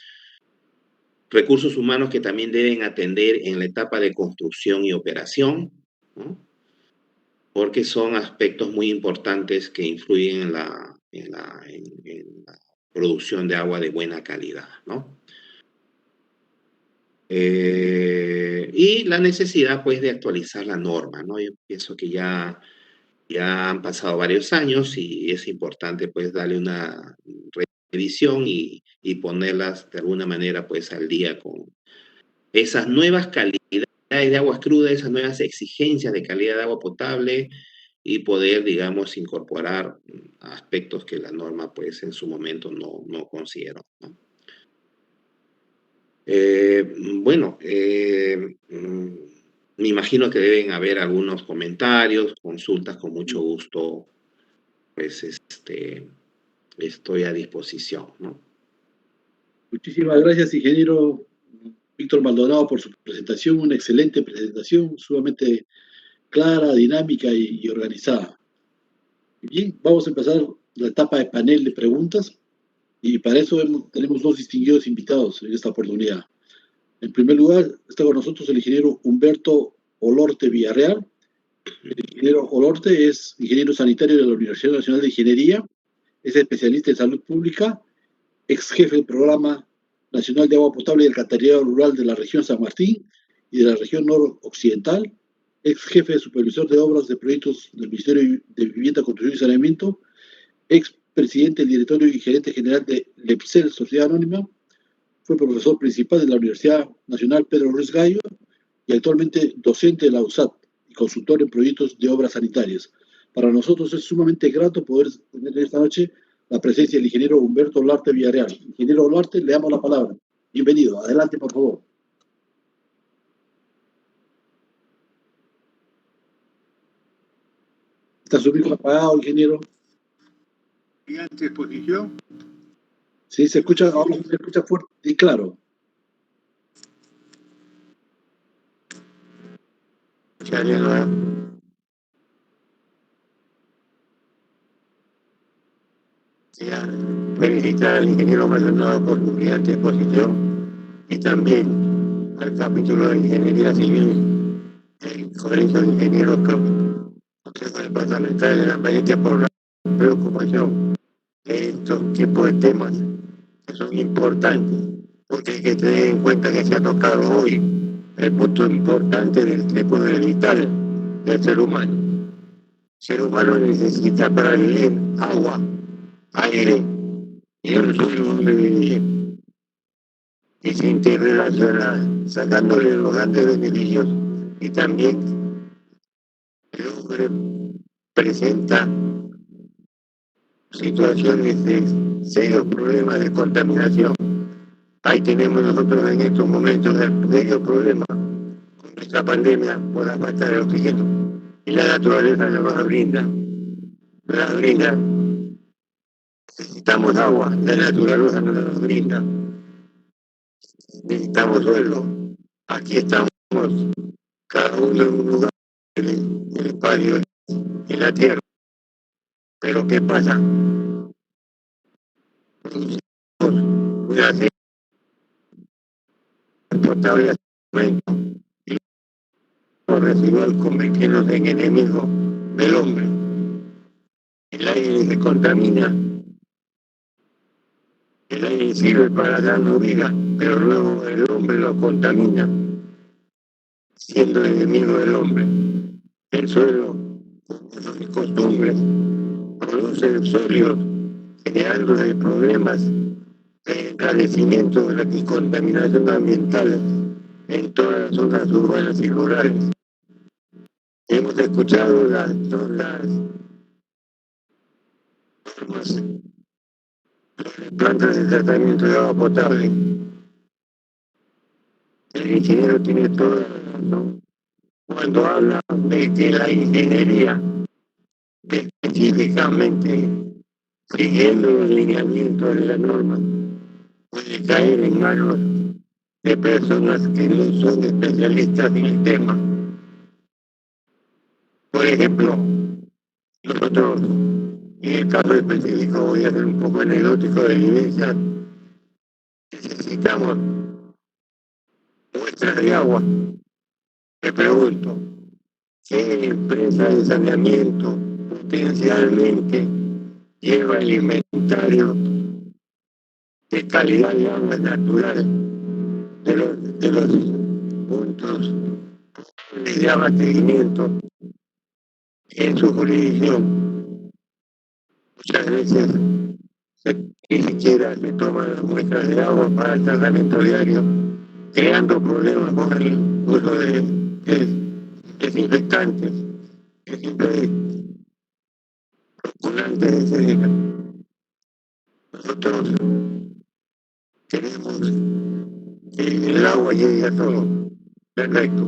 Recursos humanos que también deben atender en la etapa de construcción y operación, ¿no? Porque son aspectos muy importantes que influyen en la producción de agua de buena calidad, ¿no? Y la necesidad, pues, de actualizar la norma, ¿no? Yo pienso que ya han pasado varios años y es importante, pues, darle una revisión y ponerlas de alguna manera, pues, al día con esas nuevas calidades de aguas crudas, esas nuevas exigencias de calidad de agua potable y poder, digamos, incorporar aspectos que la norma, pues, en su momento no consideró, ¿no? Bueno, me imagino que deben haber algunos comentarios, consultas, con mucho gusto, pues, estoy a disposición, ¿no? Muchísimas gracias, ingeniero Víctor Maldonado, por su presentación, una excelente presentación, sumamente clara, dinámica y organizada. Bien, vamos a empezar la etapa de panel de preguntas y para eso tenemos dos distinguidos invitados en esta oportunidad. En primer lugar, está con nosotros el ingeniero Humberto Olorte Villarreal. El ingeniero Olorte es ingeniero sanitario de la Universidad Nacional de Ingeniería, es especialista en salud pública, ex jefe del Programa Nacional de Agua Potable y Alcantarillado Rural de la región San Martín y de la región noroccidental, ex jefe de supervisor de obras de proyectos del Ministerio de Vivienda, Construcción y Saneamiento, ex presidente del directorio y gerente general de LEPSEL, Sociedad Anónima, fue profesor principal de la Universidad Nacional Pedro Ruiz Gallo y actualmente docente de la USAT y consultor en proyectos de obras sanitarias. Para nosotros es sumamente grato poder tener esta noche la presencia del ingeniero Humberto Olarte Villarreal. Ingeniero Olarte, le damos la palabra. Bienvenido. Adelante, por favor. ¿Está su micrófono apagado, ingeniero? Siguiente exposición. Sí, se escucha, ahora se escucha fuerte y claro. Felicitar al ingeniero Maldonado por su brillante exposición y también al capítulo de Ingeniería Civil del Colegio de Ingenieros Consejo Departamental de la América por la preocupación de estos tipos de temas que son importantes, porque hay que tener en cuenta que se ha tocado hoy el punto importante del tipo de vital del ser humano. El ser humano necesita para vivir agua, aire y un suelo donde vivir. Y se interrelaciona sacándole los grandes beneficios y también el hombre presenta situaciones de serios problemas de contaminación. Ahí tenemos nosotros en estos momentos el serio problema con nuestra pandemia por la falta de oxígeno. Y la naturaleza nos la brinda. La brinda. Necesitamos agua, la naturaleza nos la brinda. Necesitamos suelo. Aquí estamos, cada uno en un lugar, en el espacio, en la tierra. Pero ¿qué pasa? Una serie potable y los residuos convirtiéndose en enemigos del hombre. El aire se contamina. El aire sirve para darnos vida, pero luego el hombre lo contamina, siendo enemigo del hombre. El suelo, con sus costumbres, produce sólidos, generando problemas de encarecimiento y contaminación ambiental en todas las zonas urbanas y rurales. Hemos escuchado las normas, plantas de tratamiento de agua potable. El ingeniero tiene toda la razón cuando habla de que la ingeniería, específicamente siguiendo los lineamientos de la norma, puede caer en manos de personas que no son especialistas en el tema. Por ejemplo, nosotros, en el caso específico, voy a ser un poco anecdótico de vivencia, necesitamos muestras de agua. Me pregunto, ¿qué empresa de saneamiento potencialmente lleva el inventario de calidad de agua natural de los puntos de abastecimiento en su jurisdicción? Muchas veces ni siquiera se toman las muestras de agua para el tratamiento diario, creando problemas con el uso de desinfectantes, inoculantes, etc. Nosotros queremos que el agua llegue a todo, perfecto,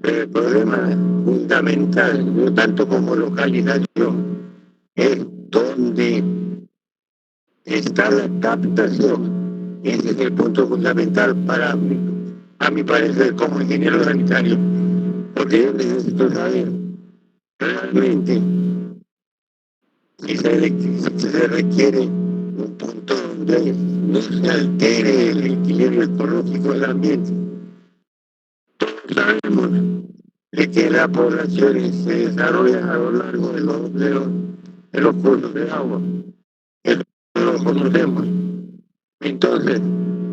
pero el problema fundamental, no tanto como localización, es dónde está la captación. Ese es el punto fundamental para mí, a mi parecer, como ingeniero sanitario, porque yo necesito saber realmente si se requiere un punto donde no se altere el equilibrio ecológico del ambiente. Todos sabemos de que las poblaciones se desarrollan a lo largo de los cursos de agua. Eso lo conocemos. Entonces,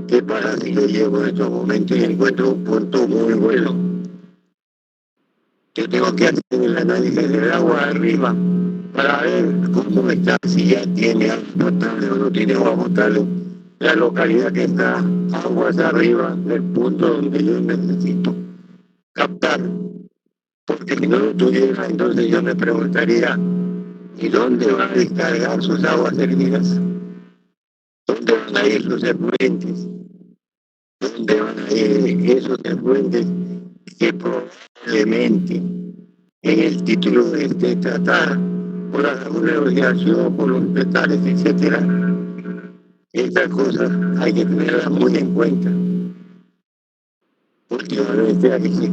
¿qué pasa si yo llego en estos momentos y encuentro un punto muy bueno? Yo tengo que hacer el análisis del agua arriba para ver cómo está, si ya tiene agua potable o no tiene agua potable, la localidad que está aguas arriba del punto donde yo necesito captar. Porque si no lo tuviera, entonces yo me preguntaría, ¿y dónde van a descargar sus aguas hervidas? ¿Dónde van a ir sus efluentes? ¿Dónde van a ir esos efluentes que probablemente en el título de este tratado, por la negociación, por los metales, etcétera? Estas cosas hay que tenerlas muy en cuenta. Últimamente aquí se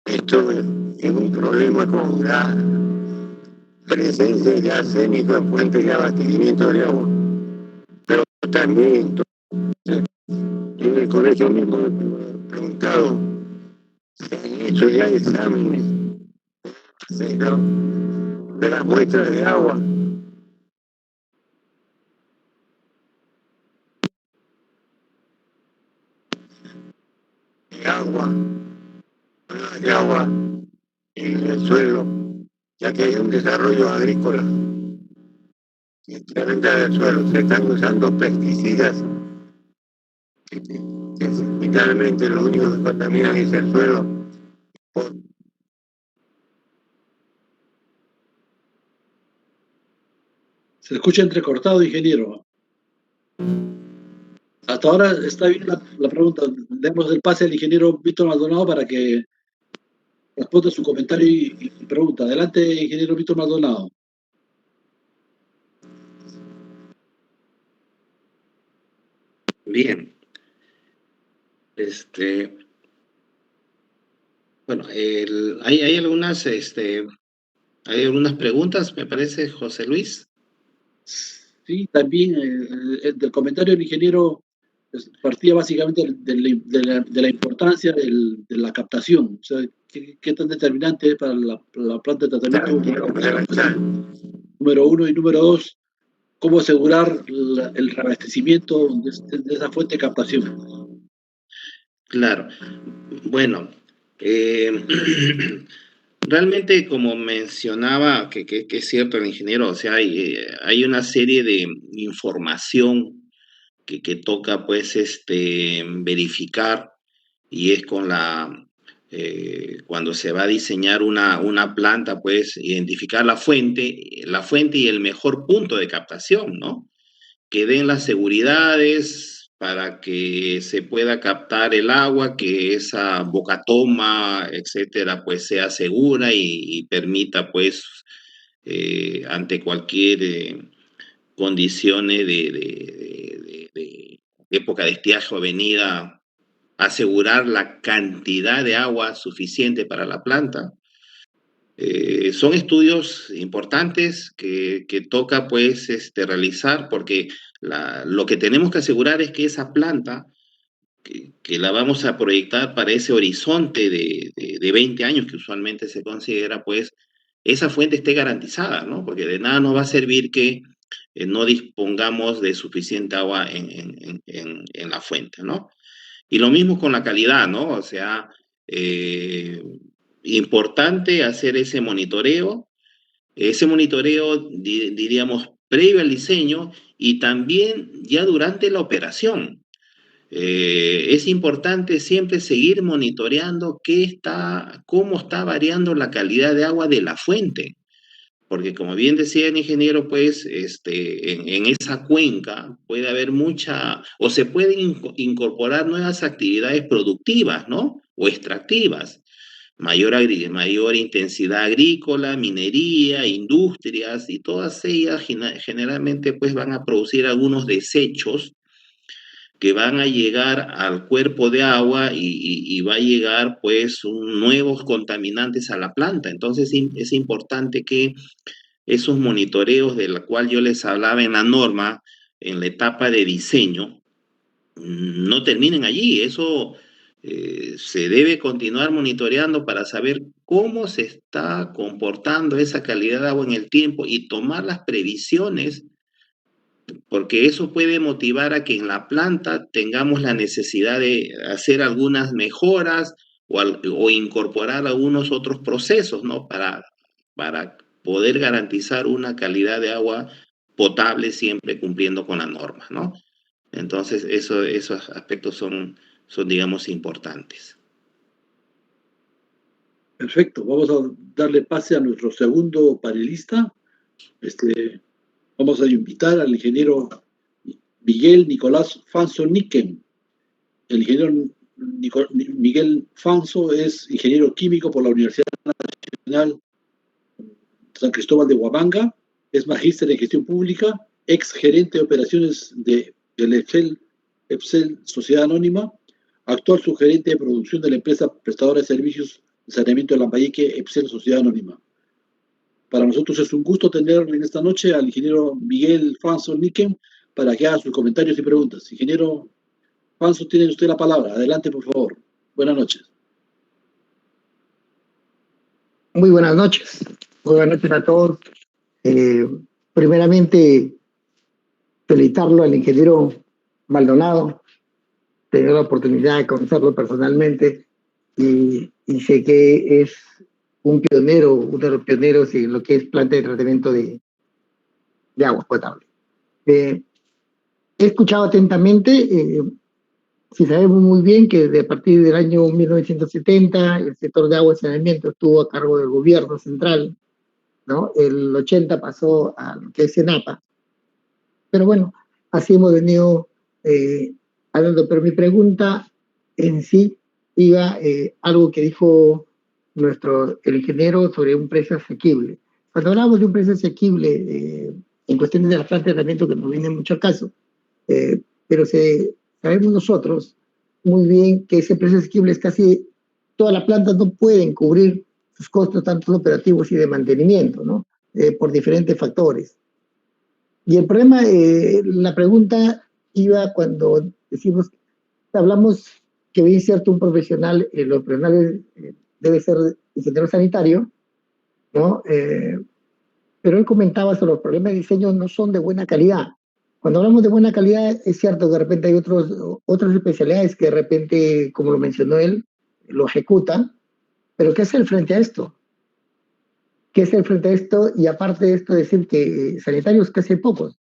estoy en un problema con la presencia de arsénico en fuentes de abastecimiento de agua. Pero también en el colegio mismo me he preguntado, ¿se han hecho ya exámenes de las muestras de agua? De agua en el suelo, ya que hay un desarrollo agrícola que incrementa el suelo. Se están usando pesticidas que finalmente lo único que contaminan es el suelo. Se escucha entrecortado, ingeniero. Hasta ahora está bien la pregunta. Demos el pase al ingeniero Víctor Maldonado para que responda su comentario y pregunta. Adelante, ingeniero Víctor Maldonado. Bien. Bueno, hay algunas, hay algunas preguntas, me parece, José Luis. Sí, también del comentario del ingeniero partía básicamente de la importancia de la captación. O sea, qué tan determinante es para la planta de tratamiento. Número uno, y número dos, cómo asegurar el reabastecimiento de esa fuente de captación. Claro. Bueno, realmente como mencionaba, que es cierto el ingeniero, o sea, hay una serie de información que toca pues verificar, y es con cuando se va a diseñar una planta, pues identificar la fuente y el mejor punto de captación, ¿no? Que den las seguridades para que se pueda captar el agua, que esa bocatoma, etcétera, pues sea segura y permita, pues, ante cualquier condiciones de época de estiaje o venida, asegurar la cantidad de agua suficiente para la planta. Son estudios importantes que toca pues realizar, porque lo que tenemos que asegurar es que esa planta que la vamos a proyectar para ese horizonte de 20 años que usualmente se considera, pues esa fuente esté garantizada, ¿no? Porque de nada nos va a servir que no dispongamos de suficiente agua en la fuente, ¿no? Y lo mismo con la calidad, ¿no? O sea, importante hacer ese monitoreo, diríamos, previo al diseño y también ya durante la operación. Es importante siempre seguir monitoreando cómo está variando la calidad de agua de la fuente, porque como bien decía el ingeniero, pues en esa cuenca puede haber o se pueden incorporar nuevas actividades productivas, ¿no? O extractivas. Mayor intensidad agrícola, minería, industrias, y todas ellas generalmente pues van a producir algunos desechos que van a llegar al cuerpo de agua y va a llegar pues nuevos contaminantes a la planta. Entonces es importante que esos monitoreos de la cual yo les hablaba en la norma, en la etapa de diseño, no terminen allí. Eso se debe continuar monitoreando para saber cómo se está comportando esa calidad de agua en el tiempo y tomar las previsiones, porque eso puede motivar a que en la planta tengamos la necesidad de hacer algunas mejoras o incorporar algunos otros procesos, ¿no? Para poder garantizar una calidad de agua potable siempre cumpliendo con las normas, ¿no? Entonces, esos aspectos son digamos, importantes. Perfecto, vamos a darle pase a nuestro segundo panelista. Vamos a invitar al ingeniero Miguel Nicolás Fanzo Niquem. El ingeniero Miguel Fanzo es ingeniero químico por la Universidad Nacional San Cristóbal de Huamanga, es magíster en gestión pública, ex gerente de operaciones del EPSEL Sociedad Anónima, actual subgerente de producción de la empresa prestadora de servicios de saneamiento de Lambayeque, EPSEL Sociedad Anónima. Para nosotros es un gusto tener en esta noche al ingeniero Miguel Fanzo Niquem para que haga sus comentarios y preguntas. Ingeniero Fanzo, tiene usted la palabra. Adelante, por favor. Buenas noches. Muy buenas noches. Muy buenas noches a todos. Primeramente, felicitarlo al ingeniero Maldonado. Tener la oportunidad de conocerlo personalmente y sé que es un pionero, uno de los pioneros en lo que es planta de tratamiento de agua potable. He escuchado atentamente. Sí, sabemos muy bien que a partir del año 1970 el sector de agua y saneamiento estuvo a cargo del gobierno central, ¿no? El 80 pasó a lo que es Senapa. Pero bueno, así hemos venido hablando. Pero mi pregunta en sí iba algo que dijo el ingeniero sobre un precio asequible. Cuando hablamos de un precio asequible en cuestiones de la planta de tratamiento, que nos viene mucho al caso, pero sabemos nosotros muy bien que ese precio asequible es casi todas las plantas no pueden cubrir sus costos tanto operativos y de mantenimiento, ¿no? Por diferentes factores. Y el problema, la pregunta iba cuando hablamos que bien cierto un profesional, los profesionales debe ser ingeniero sanitario, ¿no? Pero él comentaba sobre los problemas de diseño no son de buena calidad. Cuando hablamos de buena calidad, es cierto que de repente hay otras especialidades que de repente, como lo mencionó él, lo ejecutan, pero ¿qué hacer frente a esto? ¿Qué hacer frente a esto? Y aparte de esto, decir que sanitarios casi hay pocos,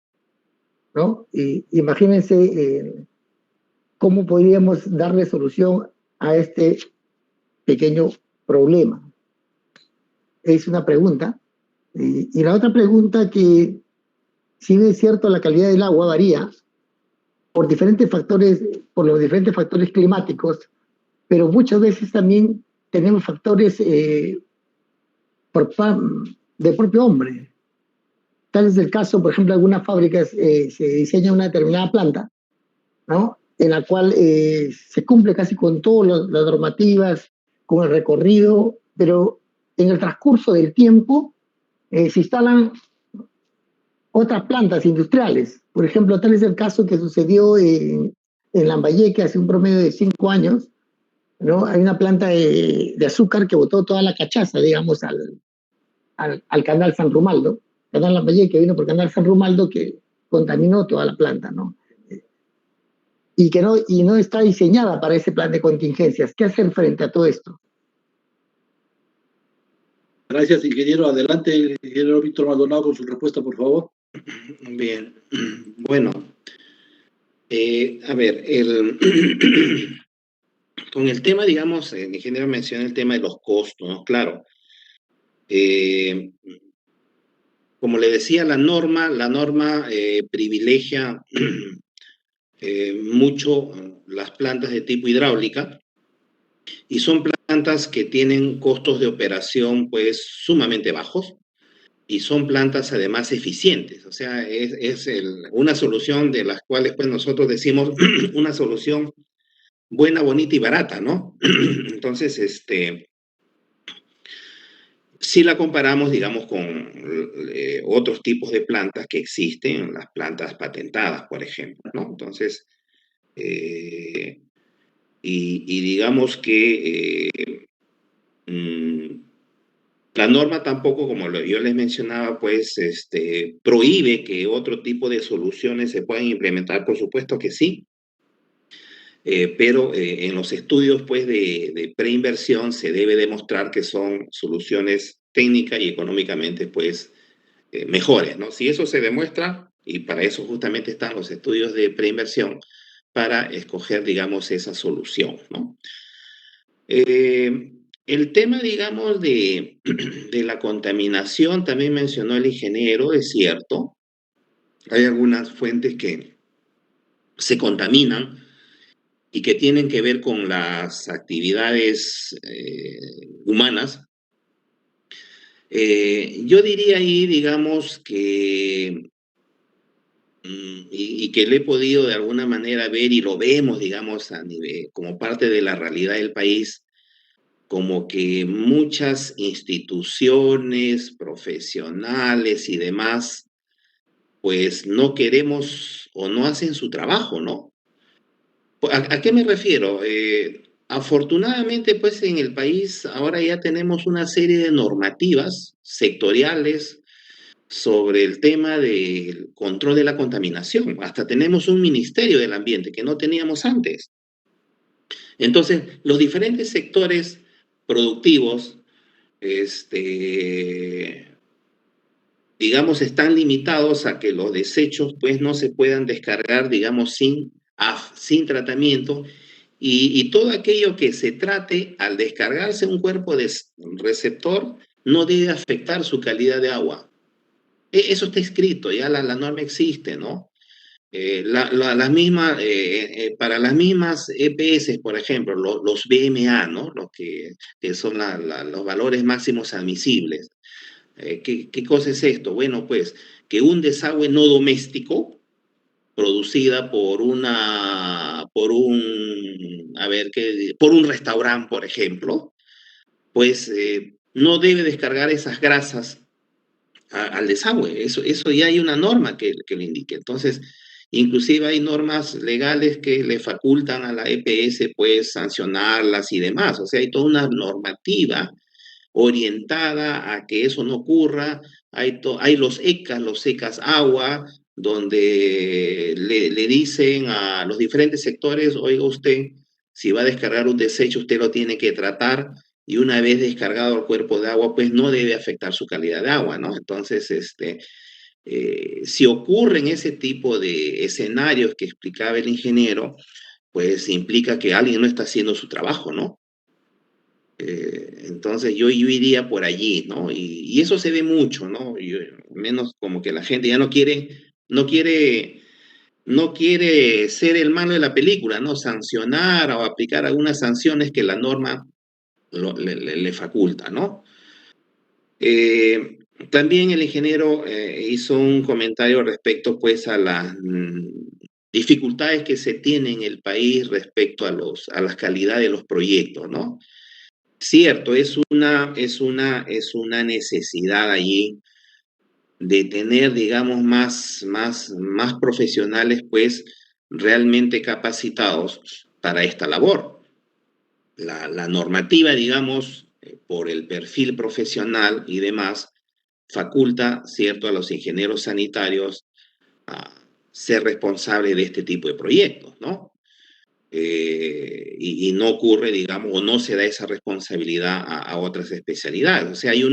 ¿no? Y imagínense cómo podríamos darle solución a este pequeño problema. Es una pregunta. Y la otra pregunta que, si bien es cierto, la calidad del agua varía por diferentes factores, por los diferentes factores climáticos, pero muchas veces también tenemos factores del propio hombre. Tal es el caso, por ejemplo, algunas fábricas se diseña una determinada planta, ¿no? En la cual se cumple casi con todas las normativas, con el recorrido, pero en el transcurso del tiempo se instalan otras plantas industriales. Por ejemplo, tal es el caso que sucedió en Lambayeque hace un promedio de 5 años, ¿no? Hay una planta de azúcar que botó toda la cachaza, digamos, al canal San Romualdo. Canal Lambayeque vino por canal San Romualdo que contaminó toda la planta, ¿no? Y no está diseñada para ese plan de contingencias. ¿Qué hacer frente a todo esto? Gracias, ingeniero. Adelante, el ingeniero Víctor Maldonado, con su respuesta, por favor. Bien, bueno, a ver, con el tema, digamos, el ingeniero menciona el tema de los costos, ¿no? Claro. Como le decía, la norma privilegia mucho las plantas de tipo hidráulica y son plantas que tienen costos de operación pues sumamente bajos y son plantas además eficientes, o sea, es una solución de las cuales pues nosotros decimos una solución buena, bonita y barata, ¿no? Entonces, si la comparamos, digamos, con otros tipos de plantas que existen, las plantas patentadas, por ejemplo, ¿no? Entonces, y digamos que la norma tampoco, como yo les mencionaba, pues prohíbe que otro tipo de soluciones se puedan implementar, por supuesto que sí, pero en los estudios pues, de preinversión se debe demostrar que son soluciones técnicas y económicamente pues, mejores, ¿no? Si eso se demuestra, y para eso justamente están los estudios de preinversión, para escoger, digamos, esa solución, ¿no? El tema, digamos, de la contaminación, también mencionó el ingeniero, es cierto. Hay algunas fuentes que se contaminan y que tienen que ver con las actividades humanas. Yo diría ahí, digamos, que y que le he podido de alguna manera ver y lo vemos, digamos, a nivel, como parte de la realidad del país, como que muchas instituciones profesionales y demás, pues no queremos o no hacen su trabajo, ¿no? ¿A qué me refiero? Afortunadamente, pues en el país ahora ya tenemos una serie de normativas sectoriales sobre el tema del control de la contaminación. Hasta tenemos un Ministerio del Ambiente que no teníamos antes. Entonces, los diferentes sectores productivos, digamos, están limitados a que los desechos pues no se puedan descargar, digamos, sin tratamiento, y todo aquello que se trate al descargarse un cuerpo de receptor no debe afectar su calidad de agua. Eso está escrito, ya la norma existe, ¿no? Para las mismas EPS, por ejemplo, los BMA, ¿no? Los que son los valores máximos admisibles. ¿Qué cosa es esto? Bueno, pues que un desagüe no doméstico producida por un restaurante, por ejemplo, pues no debe descargar esas grasas al desagüe. Eso ya hay una norma que lo indique. Entonces, inclusive hay normas legales que le facultan a la EPS, pues, sancionarlas y demás. O sea, hay toda una normativa orientada a que eso no ocurra. Hay los ECAS agua, donde le dicen a los diferentes sectores, oiga usted, si va a descargar un desecho, usted lo tiene que tratar, y una vez descargado el cuerpo de agua, pues no debe afectar su calidad de agua, ¿no? Entonces, si ocurren ese tipo de escenarios que explicaba el ingeniero, pues implica que alguien no está haciendo su trabajo, ¿no? Entonces yo iría por allí, ¿no? Y eso se ve mucho, ¿no? Menos como que la gente ya no quiere ser el malo de la película, ¿no? Sancionar o aplicar algunas sanciones que la norma le faculta, ¿no? También el ingeniero hizo un comentario respecto, pues, a las dificultades que se tienen en el país respecto a las calidades de los proyectos, ¿no? Cierto, es una necesidad allí de tener, digamos, más profesionales, pues, realmente capacitados para esta labor. La normativa, digamos, por el perfil profesional y demás, faculta, cierto, a los ingenieros sanitarios a ser responsables de este tipo de proyectos, ¿no? Y no ocurre, digamos, o no se da esa responsabilidad a otras especialidades. O sea, hay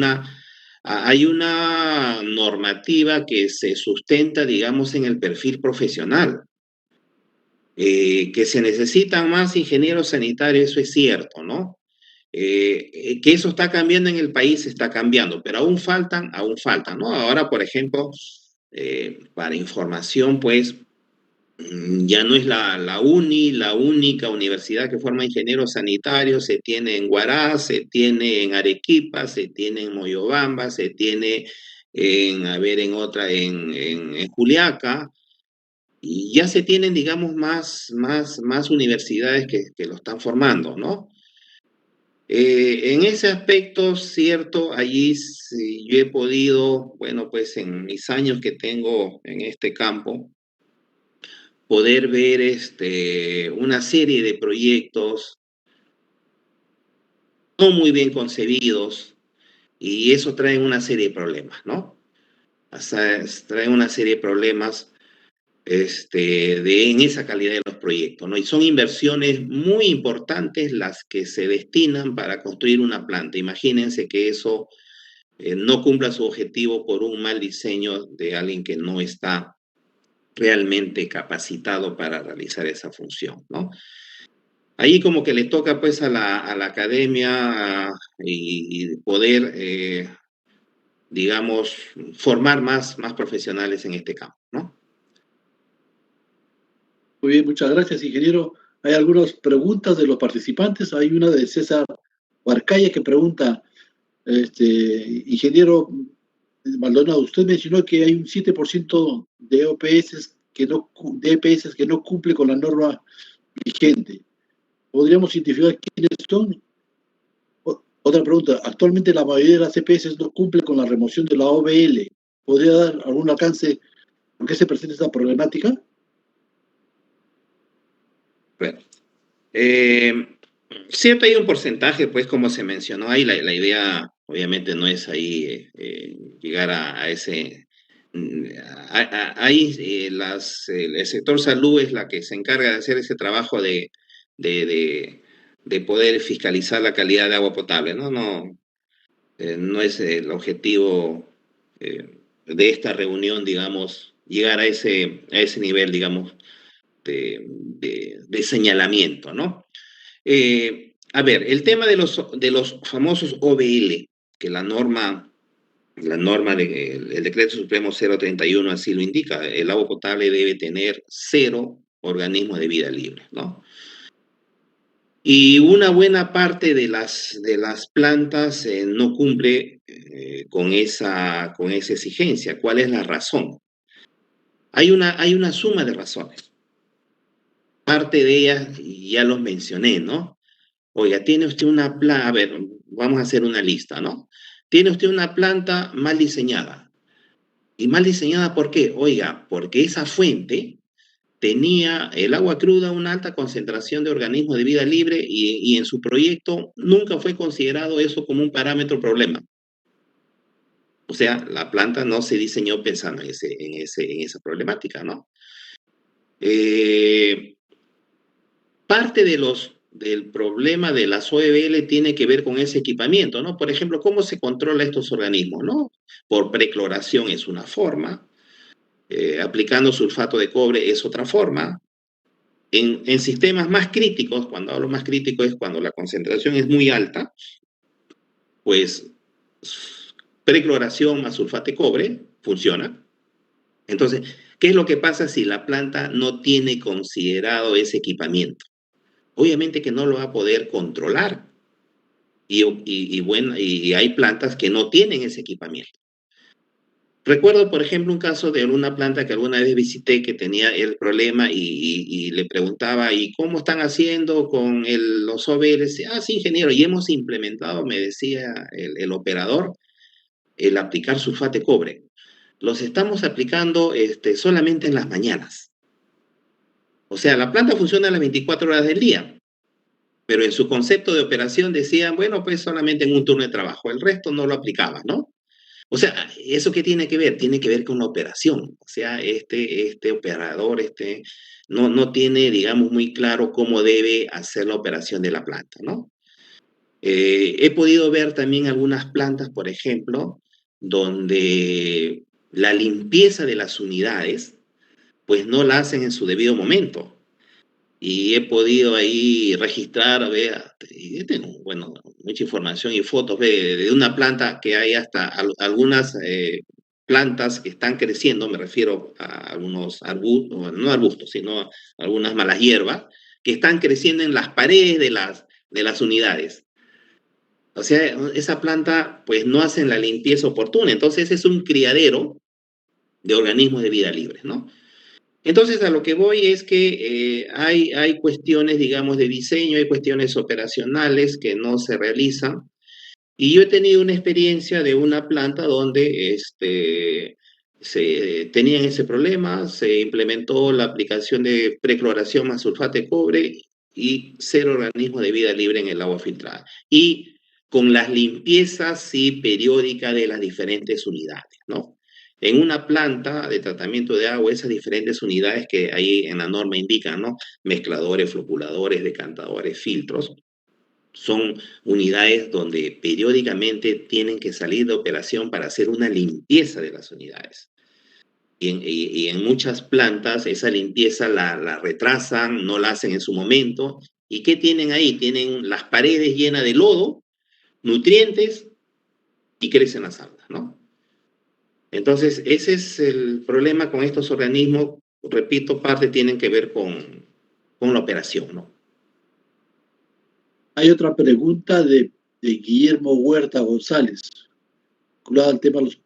una normativa que se sustenta, digamos, en el perfil profesional. Que se necesitan más ingenieros sanitarios, eso es cierto, ¿no? Que eso está cambiando en el país, está cambiando, pero aún faltan, ¿no? Ahora, por ejemplo, para información, pues, ya no es la única universidad que forma ingenieros sanitarios. Se tiene en Huaraz, se tiene en Arequipa, se tiene en Moyobamba, se tiene en Juliaca, y ya se tienen, digamos, más universidades que lo están formando, ¿no? En ese aspecto, cierto, allí sí, yo he podido, bueno, pues en mis años que tengo en este campo, poder ver una serie de proyectos no muy bien concebidos, y eso trae una serie de problemas, ¿no? O sea, trae una serie de problemas en esa calidad de los proyectos, ¿no? Y son inversiones muy importantes las que se destinan para construir una planta. Imagínense que eso no cumpla su objetivo por un mal diseño de alguien que no está realmente capacitado para realizar esa función, ¿no? Ahí como que le toca pues a la academia y poder, digamos, formar más profesionales en este campo, ¿no? Muy bien, muchas gracias, ingeniero. Hay algunas preguntas de los participantes. Hay una de César Huarcaya que pregunta, ingeniero Maldonado, usted mencionó que hay un 7% de EPS que no cumple con la norma vigente. ¿Podríamos identificar quiénes son? Otra pregunta, actualmente la mayoría de las EPS no cumple con la remoción de la OBL. ¿Podría dar algún alcance por qué se presenta esta problemática? Bueno, cierto, hay un porcentaje, pues como se mencionó ahí, la idea obviamente no es ahí llegar a ese... Ahí el sector salud es la que se encarga de hacer ese trabajo de poder fiscalizar la calidad de agua potable, ¿no? No es el objetivo de esta reunión, digamos, llegar a ese nivel, digamos, de señalamiento, ¿no? A ver, el tema de los famosos OBL, que la norma el decreto supremo 031 así lo indica, el agua potable debe tener 0 organismos de vida libre, ¿no? Y una buena parte de las plantas no cumple con esa exigencia. ¿Cuál es la razón? Hay una suma de razones. Parte de ellas ya los mencioné, ¿no? Oiga, tiene usted una planta, a ver, vamos a hacer una lista, ¿no? Tiene usted una planta mal diseñada. ¿Y mal diseñada por qué? Oiga, porque esa fuente tenía el agua cruda una alta concentración de organismos de vida libre y en su proyecto nunca fue considerado eso como un parámetro problema. O sea, la planta no se diseñó pensando en esa problemática, ¿no? Parte del problema de las OEBL tiene que ver con ese equipamiento, ¿no? Por ejemplo, ¿cómo se controla estos organismos, no? Por precloración es una forma, aplicando sulfato de cobre es otra forma. En sistemas más críticos, cuando hablo más crítico es cuando la concentración es muy alta, pues precloración más sulfato de cobre funciona. Entonces, ¿qué es lo que pasa si la planta no tiene considerado ese equipamiento? Obviamente que no lo va a poder controlar. Y hay plantas que no tienen ese equipamiento. Recuerdo, por ejemplo, un caso de una planta que alguna vez visité que tenía el problema y le preguntaba, ¿y cómo están haciendo con los OBLs? Ah, sí, ingeniero, y hemos implementado, me decía el operador, el aplicar sulfato de cobre. Los estamos aplicando solamente en las mañanas. O sea, la planta funciona las 24 horas del día, pero en su concepto de operación decían, bueno, pues solamente en un turno de trabajo, el resto no lo aplicaba, ¿no? O sea, ¿eso qué tiene que ver? Tiene que ver con la operación. O sea, este operador no tiene, digamos, muy claro cómo debe hacer la operación de la planta, ¿no? He podido ver también algunas plantas, por ejemplo, donde la limpieza de las unidades, pues no la hacen en su debido momento. Y he podido ahí registrar, tengo, bueno, mucha información y fotos de una planta que hay hasta algunas plantas que están creciendo, me refiero a algunos arbustos, no arbustos, sino algunas malas hierbas, que están creciendo en las paredes de las unidades. O sea, esa planta pues no hacen la limpieza oportuna, entonces es un criadero de organismos de vida libre, ¿no? Entonces, a lo que voy es que hay cuestiones, digamos, de diseño, hay cuestiones operacionales que no se realizan. Y yo he tenido una experiencia de una planta donde se tenían ese problema, se implementó la aplicación de precloración más sulfato de cobre y 0 organismos de vida libre en el agua filtrada. Y con las limpiezas, sí, periódicas de las diferentes unidades, ¿no? En una planta de tratamiento de agua, esas diferentes unidades que ahí en la norma indican, ¿no? Mezcladores, floculadores, decantadores, filtros, son unidades donde periódicamente tienen que salir de operación para hacer una limpieza de las unidades. y en muchas plantas esa limpieza la retrasan, no la hacen en su momento. ¿Y qué tienen ahí? Tienen las paredes llenas de lodo, nutrientes, y crecen las algas, ¿no? Entonces, ese es el problema con estos organismos. Repito, parte tienen que ver con la operación, ¿no? Hay otra pregunta de Guillermo Huerta González, vinculada al tema de los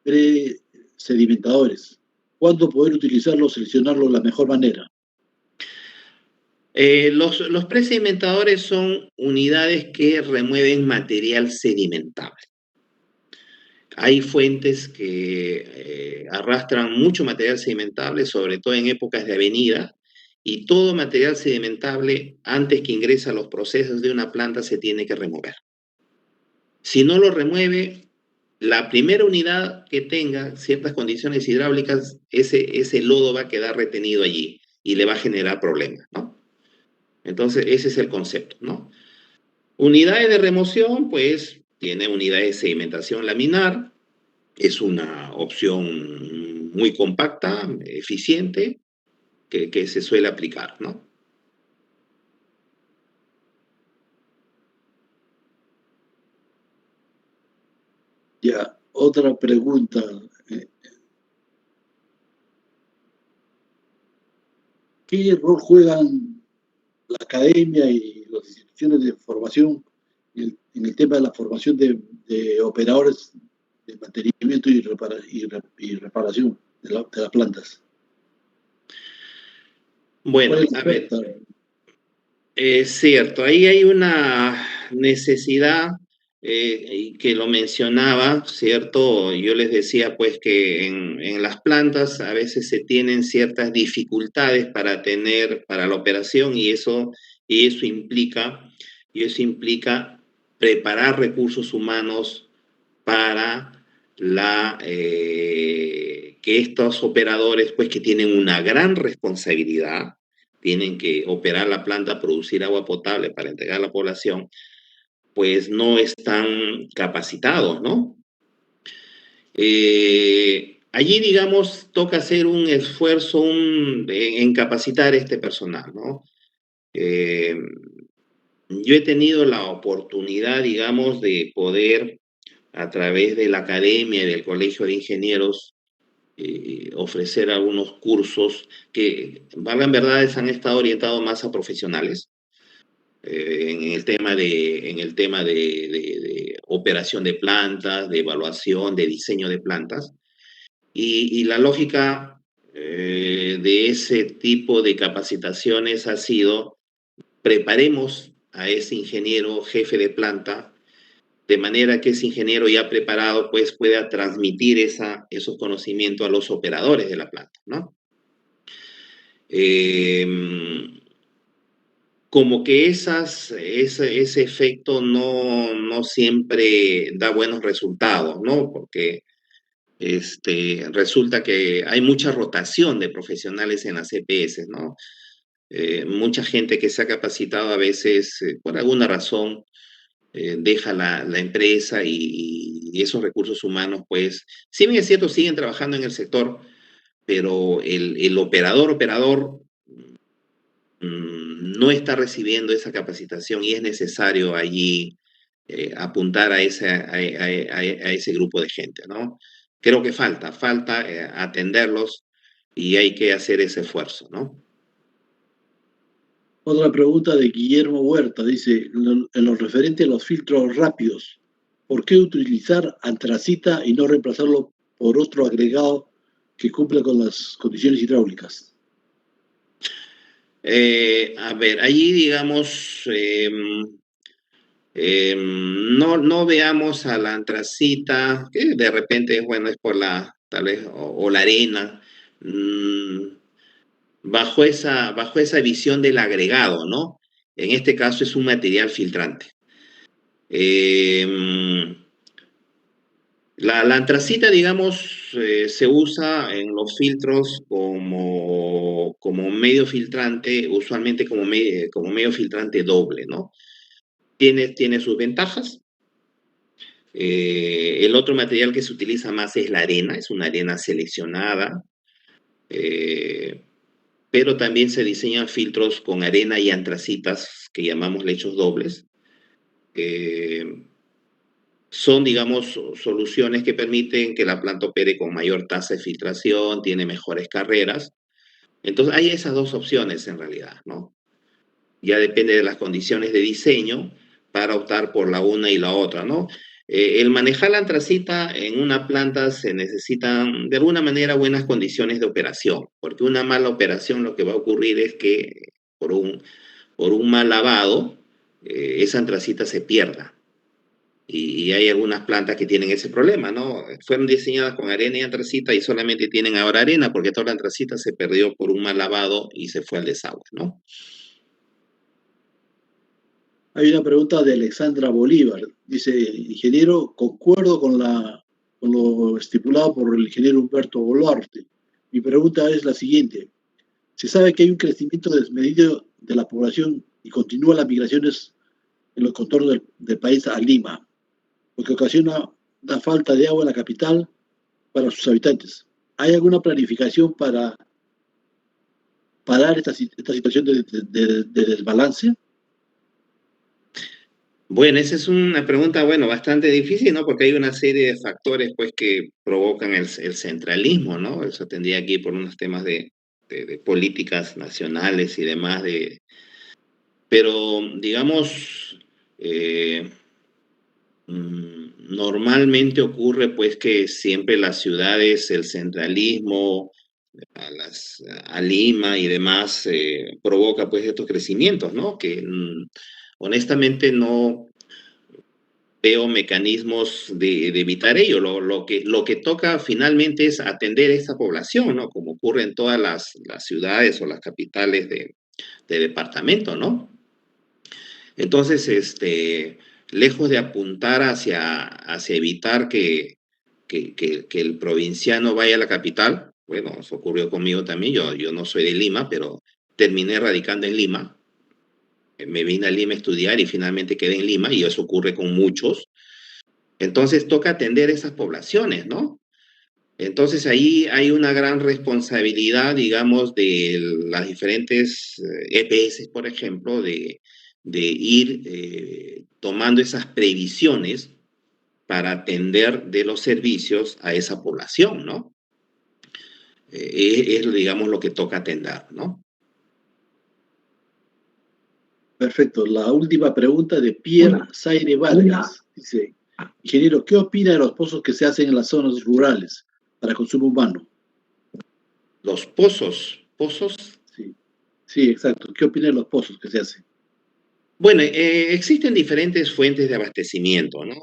presedimentadores. ¿Cuándo poder utilizarlos, seleccionarlos de la mejor manera? Los presedimentadores son unidades que remueven material sedimentable. Hay fuentes que arrastran mucho material sedimentable, sobre todo en épocas de avenida, y todo material sedimentable, antes que ingrese a los procesos de una planta, se tiene que remover. Si no lo remueve, la primera unidad que tenga ciertas condiciones hidráulicas, ese lodo va a quedar retenido allí y le va a generar problemas, ¿no? Entonces, ese es el concepto, ¿no? Unidades de remoción, pues, tiene unidades de sedimentación laminar, es una opción muy compacta, eficiente, que se suele aplicar, ¿no? Ya, otra pregunta. ¿Qué rol juegan la academia y las instituciones de formación en el tema de la formación de operadores de mantenimiento y reparación de las plantas? Bueno, ¿Cuál es la a ver, oferta? es cierto, ahí hay una necesidad y que lo mencionaba, ¿cierto? Yo les decía pues que en las plantas a veces se tienen ciertas dificultades para la operación y eso implica preparar recursos humanos para que estos operadores pues que tienen una gran responsabilidad, tienen que operar la planta, producir agua potable para entregar a la población, pues no están capacitados, ¿no? Allí, digamos, toca hacer un esfuerzo en capacitar a este personal, ¿no? Yo he tenido la oportunidad, digamos, de poder, a través de la academia y del Colegio de Ingenieros, ofrecer algunos cursos que, valgan verdades, han estado orientados más a profesionales en el tema de operación de plantas, de evaluación, de diseño de plantas. Y la lógica de ese tipo de capacitaciones ha sido: preparemos a ese ingeniero jefe de planta de manera que ese ingeniero ya preparado pues pueda transmitir esos conocimientos a los operadores de la planta, ¿no? Como que ese efecto no siempre da buenos resultados, ¿no? Porque resulta que hay mucha rotación de profesionales en las EPS, ¿no? Mucha gente que se ha capacitado a veces, por alguna razón, deja la empresa y esos recursos humanos, pues, si bien es cierto, siguen trabajando en el sector, pero el operador no está recibiendo esa capacitación y es necesario allí apuntar a ese grupo de gente, ¿no? Creo que falta atenderlos y hay que hacer ese esfuerzo, ¿no? Otra pregunta de Guillermo Huerta. Dice, en lo referente a los filtros rápidos, ¿por qué utilizar antracita y no reemplazarlo por otro agregado que cumpla con las condiciones hidráulicas? A ver, allí digamos, no veamos a la antracita, que de repente, bueno, es por tal vez, o la arena, bajo esa visión del agregado, ¿no? En este caso es un material filtrante. La antracita, digamos, se usa en los filtros como medio filtrante, usualmente como medio filtrante doble, ¿no? Tiene sus ventajas, El otro material que se utiliza más es la arena, es una arena seleccionada, pero también se diseñan filtros con arena y antracitas, que llamamos lechos dobles. Son, digamos, soluciones que permiten que la planta opere con mayor tasa de filtración, tiene mejores carreras. Entonces, hay esas dos opciones en realidad, ¿no? Ya depende de las condiciones de diseño para optar por la una y la otra, ¿no? El manejar la antracita en una planta se necesitan de alguna manera buenas condiciones de operación, porque una mala operación lo que va a ocurrir es que por un mal lavado esa antracita se pierda. Y hay algunas plantas que tienen ese problema, ¿no? Fueron diseñadas con arena y antracita y solamente tienen ahora arena porque toda la antracita se perdió por un mal lavado y se fue al desagüe, ¿no? Hay una pregunta de Alexandra Bolívar. Dice, ingeniero, concuerdo con lo estipulado por el ingeniero Humberto Boluarte. Mi pregunta es la siguiente. Se sabe que hay un crecimiento desmedido de la población y continúan las migraciones en los contornos del país a Lima, lo que ocasiona una falta de agua en la capital para sus habitantes. ¿Hay alguna planificación para parar esta situación de desbalance? Bueno, esa es una pregunta, bueno, bastante difícil, ¿no? Porque hay una serie de factores, pues, que provocan el centralismo, ¿no? Eso tendría aquí por unos temas de políticas nacionales y demás, pero, digamos, normalmente ocurre, pues, que siempre las ciudades, el centralismo, a Lima y demás, provoca, pues, estos crecimientos, ¿no? Que honestamente no veo mecanismos de evitar ello. Lo que toca finalmente es atender a esta población, ¿no? Como ocurre en todas las ciudades o las capitales de departamento, ¿no? Entonces, lejos de apuntar hacia evitar que el provinciano vaya a la capital, bueno, eso ocurrió conmigo también, yo no soy de Lima, pero terminé radicando en Lima, me vine a Lima a estudiar y finalmente quedé en Lima, y eso ocurre con muchos. Entonces toca atender esas poblaciones, ¿no? Entonces ahí hay una gran responsabilidad, digamos, de las diferentes EPS, por ejemplo, de ir tomando esas previsiones para atender de los servicios a esa población, ¿no? Es, digamos, lo que toca atender, ¿no? Perfecto. La última pregunta de Pierre Zaire Vargas. Dice, ingeniero, ¿qué opina de los pozos que se hacen en las zonas rurales para consumo humano? Los pozos. Sí, sí, exacto. ¿Qué opina de los pozos que se hacen? Bueno, existen diferentes fuentes de abastecimiento, ¿no?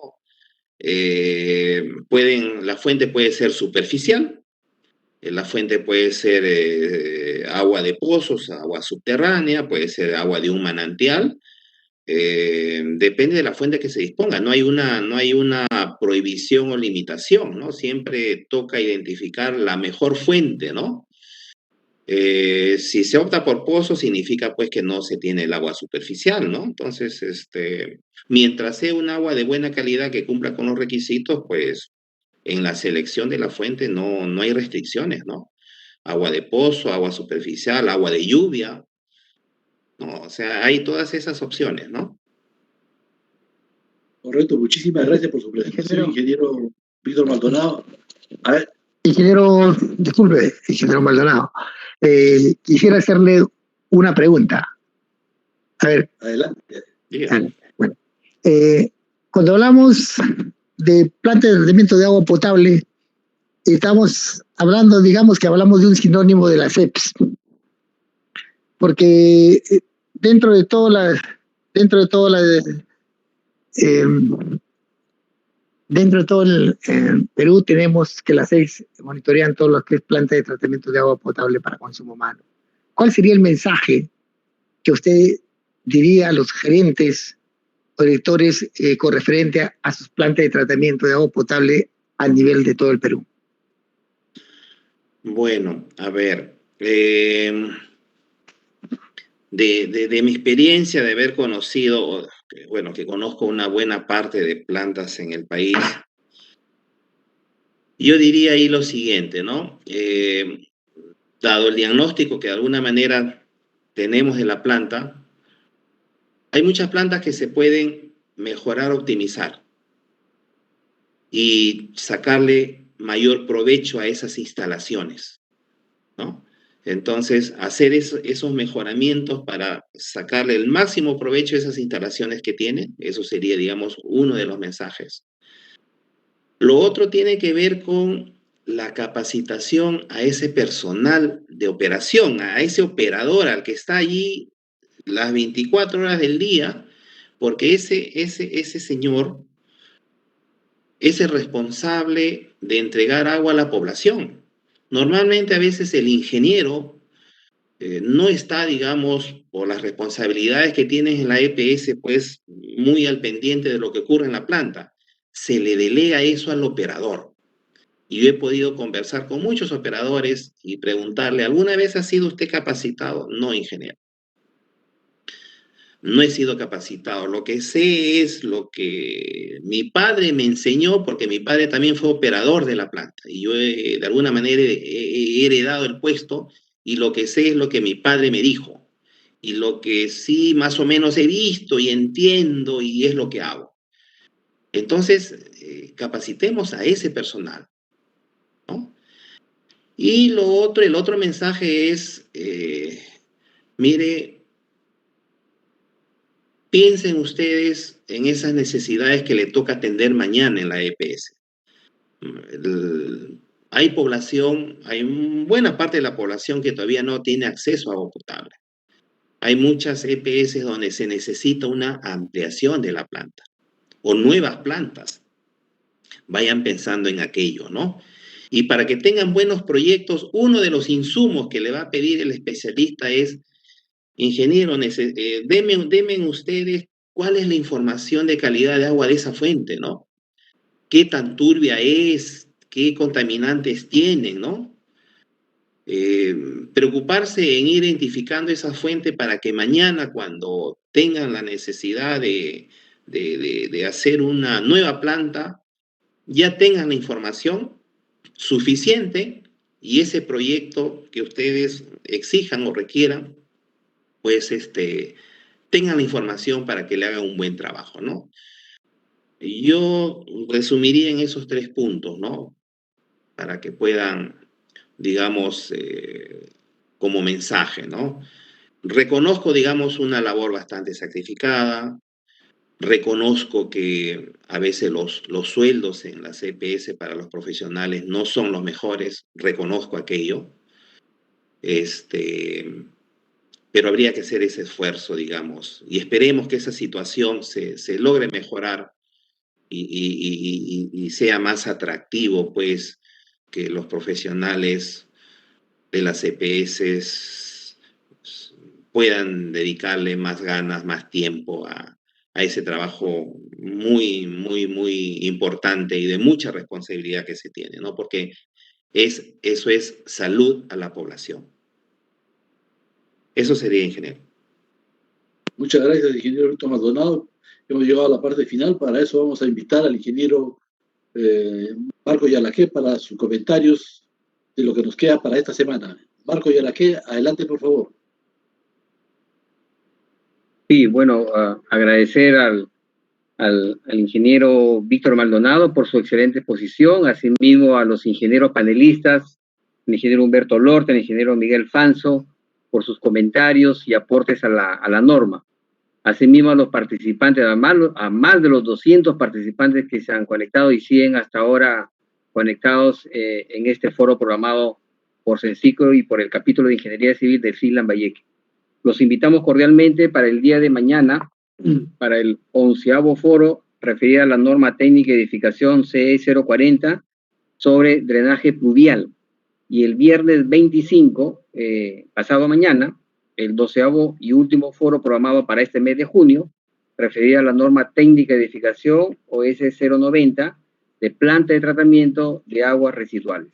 La fuente puede ser superficial, la fuente puede ser agua de pozos, agua subterránea, puede ser agua de un manantial, depende de la fuente que se disponga, no hay una prohibición o limitación, ¿no? Siempre toca identificar la mejor fuente, ¿no? Si se opta por pozo, significa pues que no se tiene el agua superficial, ¿no? Entonces, mientras sea un agua de buena calidad que cumpla con los requisitos, pues en la selección de la fuente no hay restricciones, ¿no? Agua de pozo, agua superficial, agua de lluvia, ¿no? O sea, hay todas esas opciones, ¿no? Correcto. Muchísimas gracias por su presentación, ingeniero Víctor Maldonado. A ver. Ingeniero, disculpe, ingeniero Maldonado. Quisiera hacerle una pregunta. A ver. Adelante. Bueno, cuando hablamos de planta de tratamiento de agua potable, estamos hablando, digamos que hablamos de un sinónimo de la CEPS, porque dentro de todo el Perú tenemos que las 6 monitorean todo lo que es planta de tratamiento de agua potable para consumo humano. ¿Cuál sería el mensaje que usted diría a los gerentes o directores con referente a sus plantas de tratamiento de agua potable a nivel de todo el Perú? Bueno, a ver, de mi experiencia de haber conocido, bueno, que conozco una buena parte de plantas en el país, yo diría ahí lo siguiente, ¿no? Dado el diagnóstico que de alguna manera tenemos de la planta, hay muchas plantas que se pueden mejorar, optimizar y sacarle mayor provecho a esas instalaciones, ¿no? Entonces, hacer esos mejoramientos para sacarle el máximo provecho a esas instalaciones que tiene, eso sería, digamos, uno de los mensajes. Lo otro tiene que ver con la capacitación a ese personal de operación, a ese operador, al que está allí las 24 horas del día, porque ese señor es el responsable de entregar agua a la población. Normalmente a veces el ingeniero no está, digamos, por las responsabilidades que tiene en la EPS, pues muy al pendiente de lo que ocurre en la planta. Se le delega eso al operador. Y yo he podido conversar con muchos operadores y preguntarle, ¿alguna vez ha sido usted capacitado? No, ingeniero. No he sido capacitado. Lo que sé es lo que mi padre me enseñó, porque mi padre también fue operador de la planta y yo de alguna manera he heredado el puesto y lo que sé es lo que mi padre me dijo y lo que sí más o menos he visto y entiendo y es lo que hago. Entonces, capacitemos a ese personal, ¿no? Y el otro mensaje es, mire, piensen ustedes en esas necesidades que le toca atender mañana en la EPS. Hay población, hay buena parte de la población que todavía no tiene acceso a agua potable. Hay muchas EPS donde se necesita una ampliación de la planta o nuevas plantas. Vayan pensando en aquello, ¿no? Y para que tengan buenos proyectos, uno de los insumos que le va a pedir el especialista es: ingeniero, denme ustedes cuál es la información de calidad de agua de esa fuente, ¿no? ¿Qué tan turbia es? ¿Qué contaminantes tienen, no? Preocuparse en ir identificando esa fuente para que mañana, cuando tengan la necesidad de hacer una nueva planta, ya tengan la información suficiente y ese proyecto que ustedes exijan o requieran, pues tengan la información para que le hagan un buen trabajo, ¿no? Yo resumiría en esos 3 puntos, ¿no? Para que puedan, digamos, como mensaje, ¿no? Reconozco, digamos, una labor bastante sacrificada, reconozco que a veces los sueldos en las EPS para los profesionales no son los mejores, reconozco aquello, pero habría que hacer ese esfuerzo, digamos, y esperemos que esa situación se logre mejorar y sea más atractivo, pues, que los profesionales de las EPS puedan dedicarle más ganas, más tiempo a ese trabajo muy, muy, muy importante y de mucha responsabilidad que se tiene, ¿no? Porque eso es salud a la población. Eso sería, ingeniero. Muchas gracias, ingeniero Víctor Maldonado. Hemos llegado a la parte final. Para eso vamos a invitar al ingeniero Marco Yalaqué para sus comentarios de lo que nos queda para esta semana. Marco Yalaqué, adelante, por favor. Sí, bueno, agradecer al ingeniero Víctor Maldonado por su excelente exposición, asimismo a los ingenieros panelistas, el ingeniero Humberto Lorte, el ingeniero Miguel Fanzo, por sus comentarios y aportes a la norma. Asimismo a los participantes, a más de los 200 participantes que se han conectado y siguen hasta ahora conectados en este foro programado por Senciclo y por el capítulo de Ingeniería Civil del CIL Lambayeque. Los invitamos cordialmente para el día de mañana, para el 11º foro referido a la norma técnica de edificación CE 040 sobre drenaje pluvial. Y el viernes 25, pasado mañana, el 12º y último foro programado para este mes de junio, referido a la norma técnica de edificación OS 090 de planta de tratamiento de aguas residuales.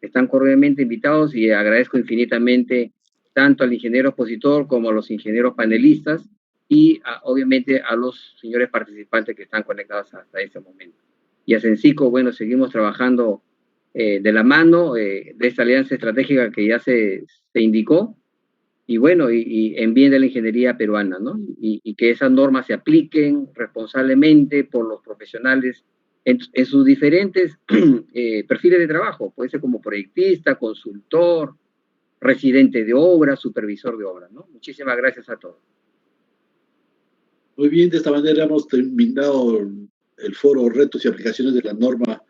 Están cordialmente invitados y agradezco infinitamente tanto al ingeniero expositor como a los ingenieros panelistas y obviamente a los señores participantes que están conectados hasta este momento. Y a Sensico, bueno, seguimos trabajando de la mano de esta alianza estratégica que ya se indicó, y bueno, y en bien de la ingeniería peruana, ¿no? Y que esas normas se apliquen responsablemente por los profesionales en sus diferentes perfiles de trabajo. Puede ser como proyectista, consultor, residente de obra, supervisor de obra, ¿no? Muchísimas gracias a todos. Muy bien, de esta manera hemos terminado el foro Retos y Aplicaciones de la norma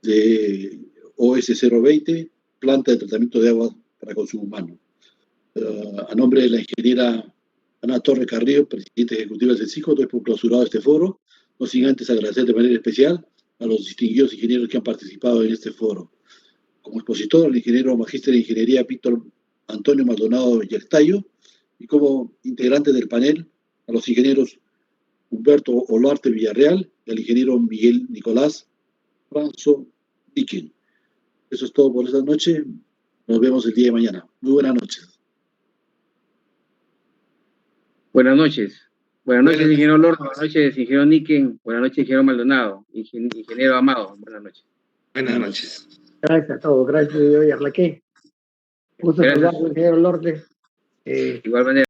de OS 020, planta de tratamiento de agua para consumo humano. A nombre de la ingeniera Ana Torre Carrillo, presidenta ejecutiva del CENSICO, doy por clausurado este foro, no sin antes agradecer de manera especial a los distinguidos ingenieros que han participado en este foro. Como expositor, el ingeniero magíster de ingeniería Víctor Antonio Maldonado Yactayo, y como integrante del panel, a los ingenieros Humberto Olarte Villarreal y al ingeniero Miguel Nicolás Franzo Dicken. Eso es todo por esta noche. Nos vemos el día de mañana. Muy buenas noches. Buenas noches. Buenas noches, ingeniero Lord. Buenas noches, ingeniero Nicken. Buenas noches, ingeniero Maldonado. Ingeniero Amado. Buenas noches. Buenas noches. Gracias a todos. Gracias, yo y Arlaqué. Gusto saludarlo, ingeniero Lourdes. De igual manera.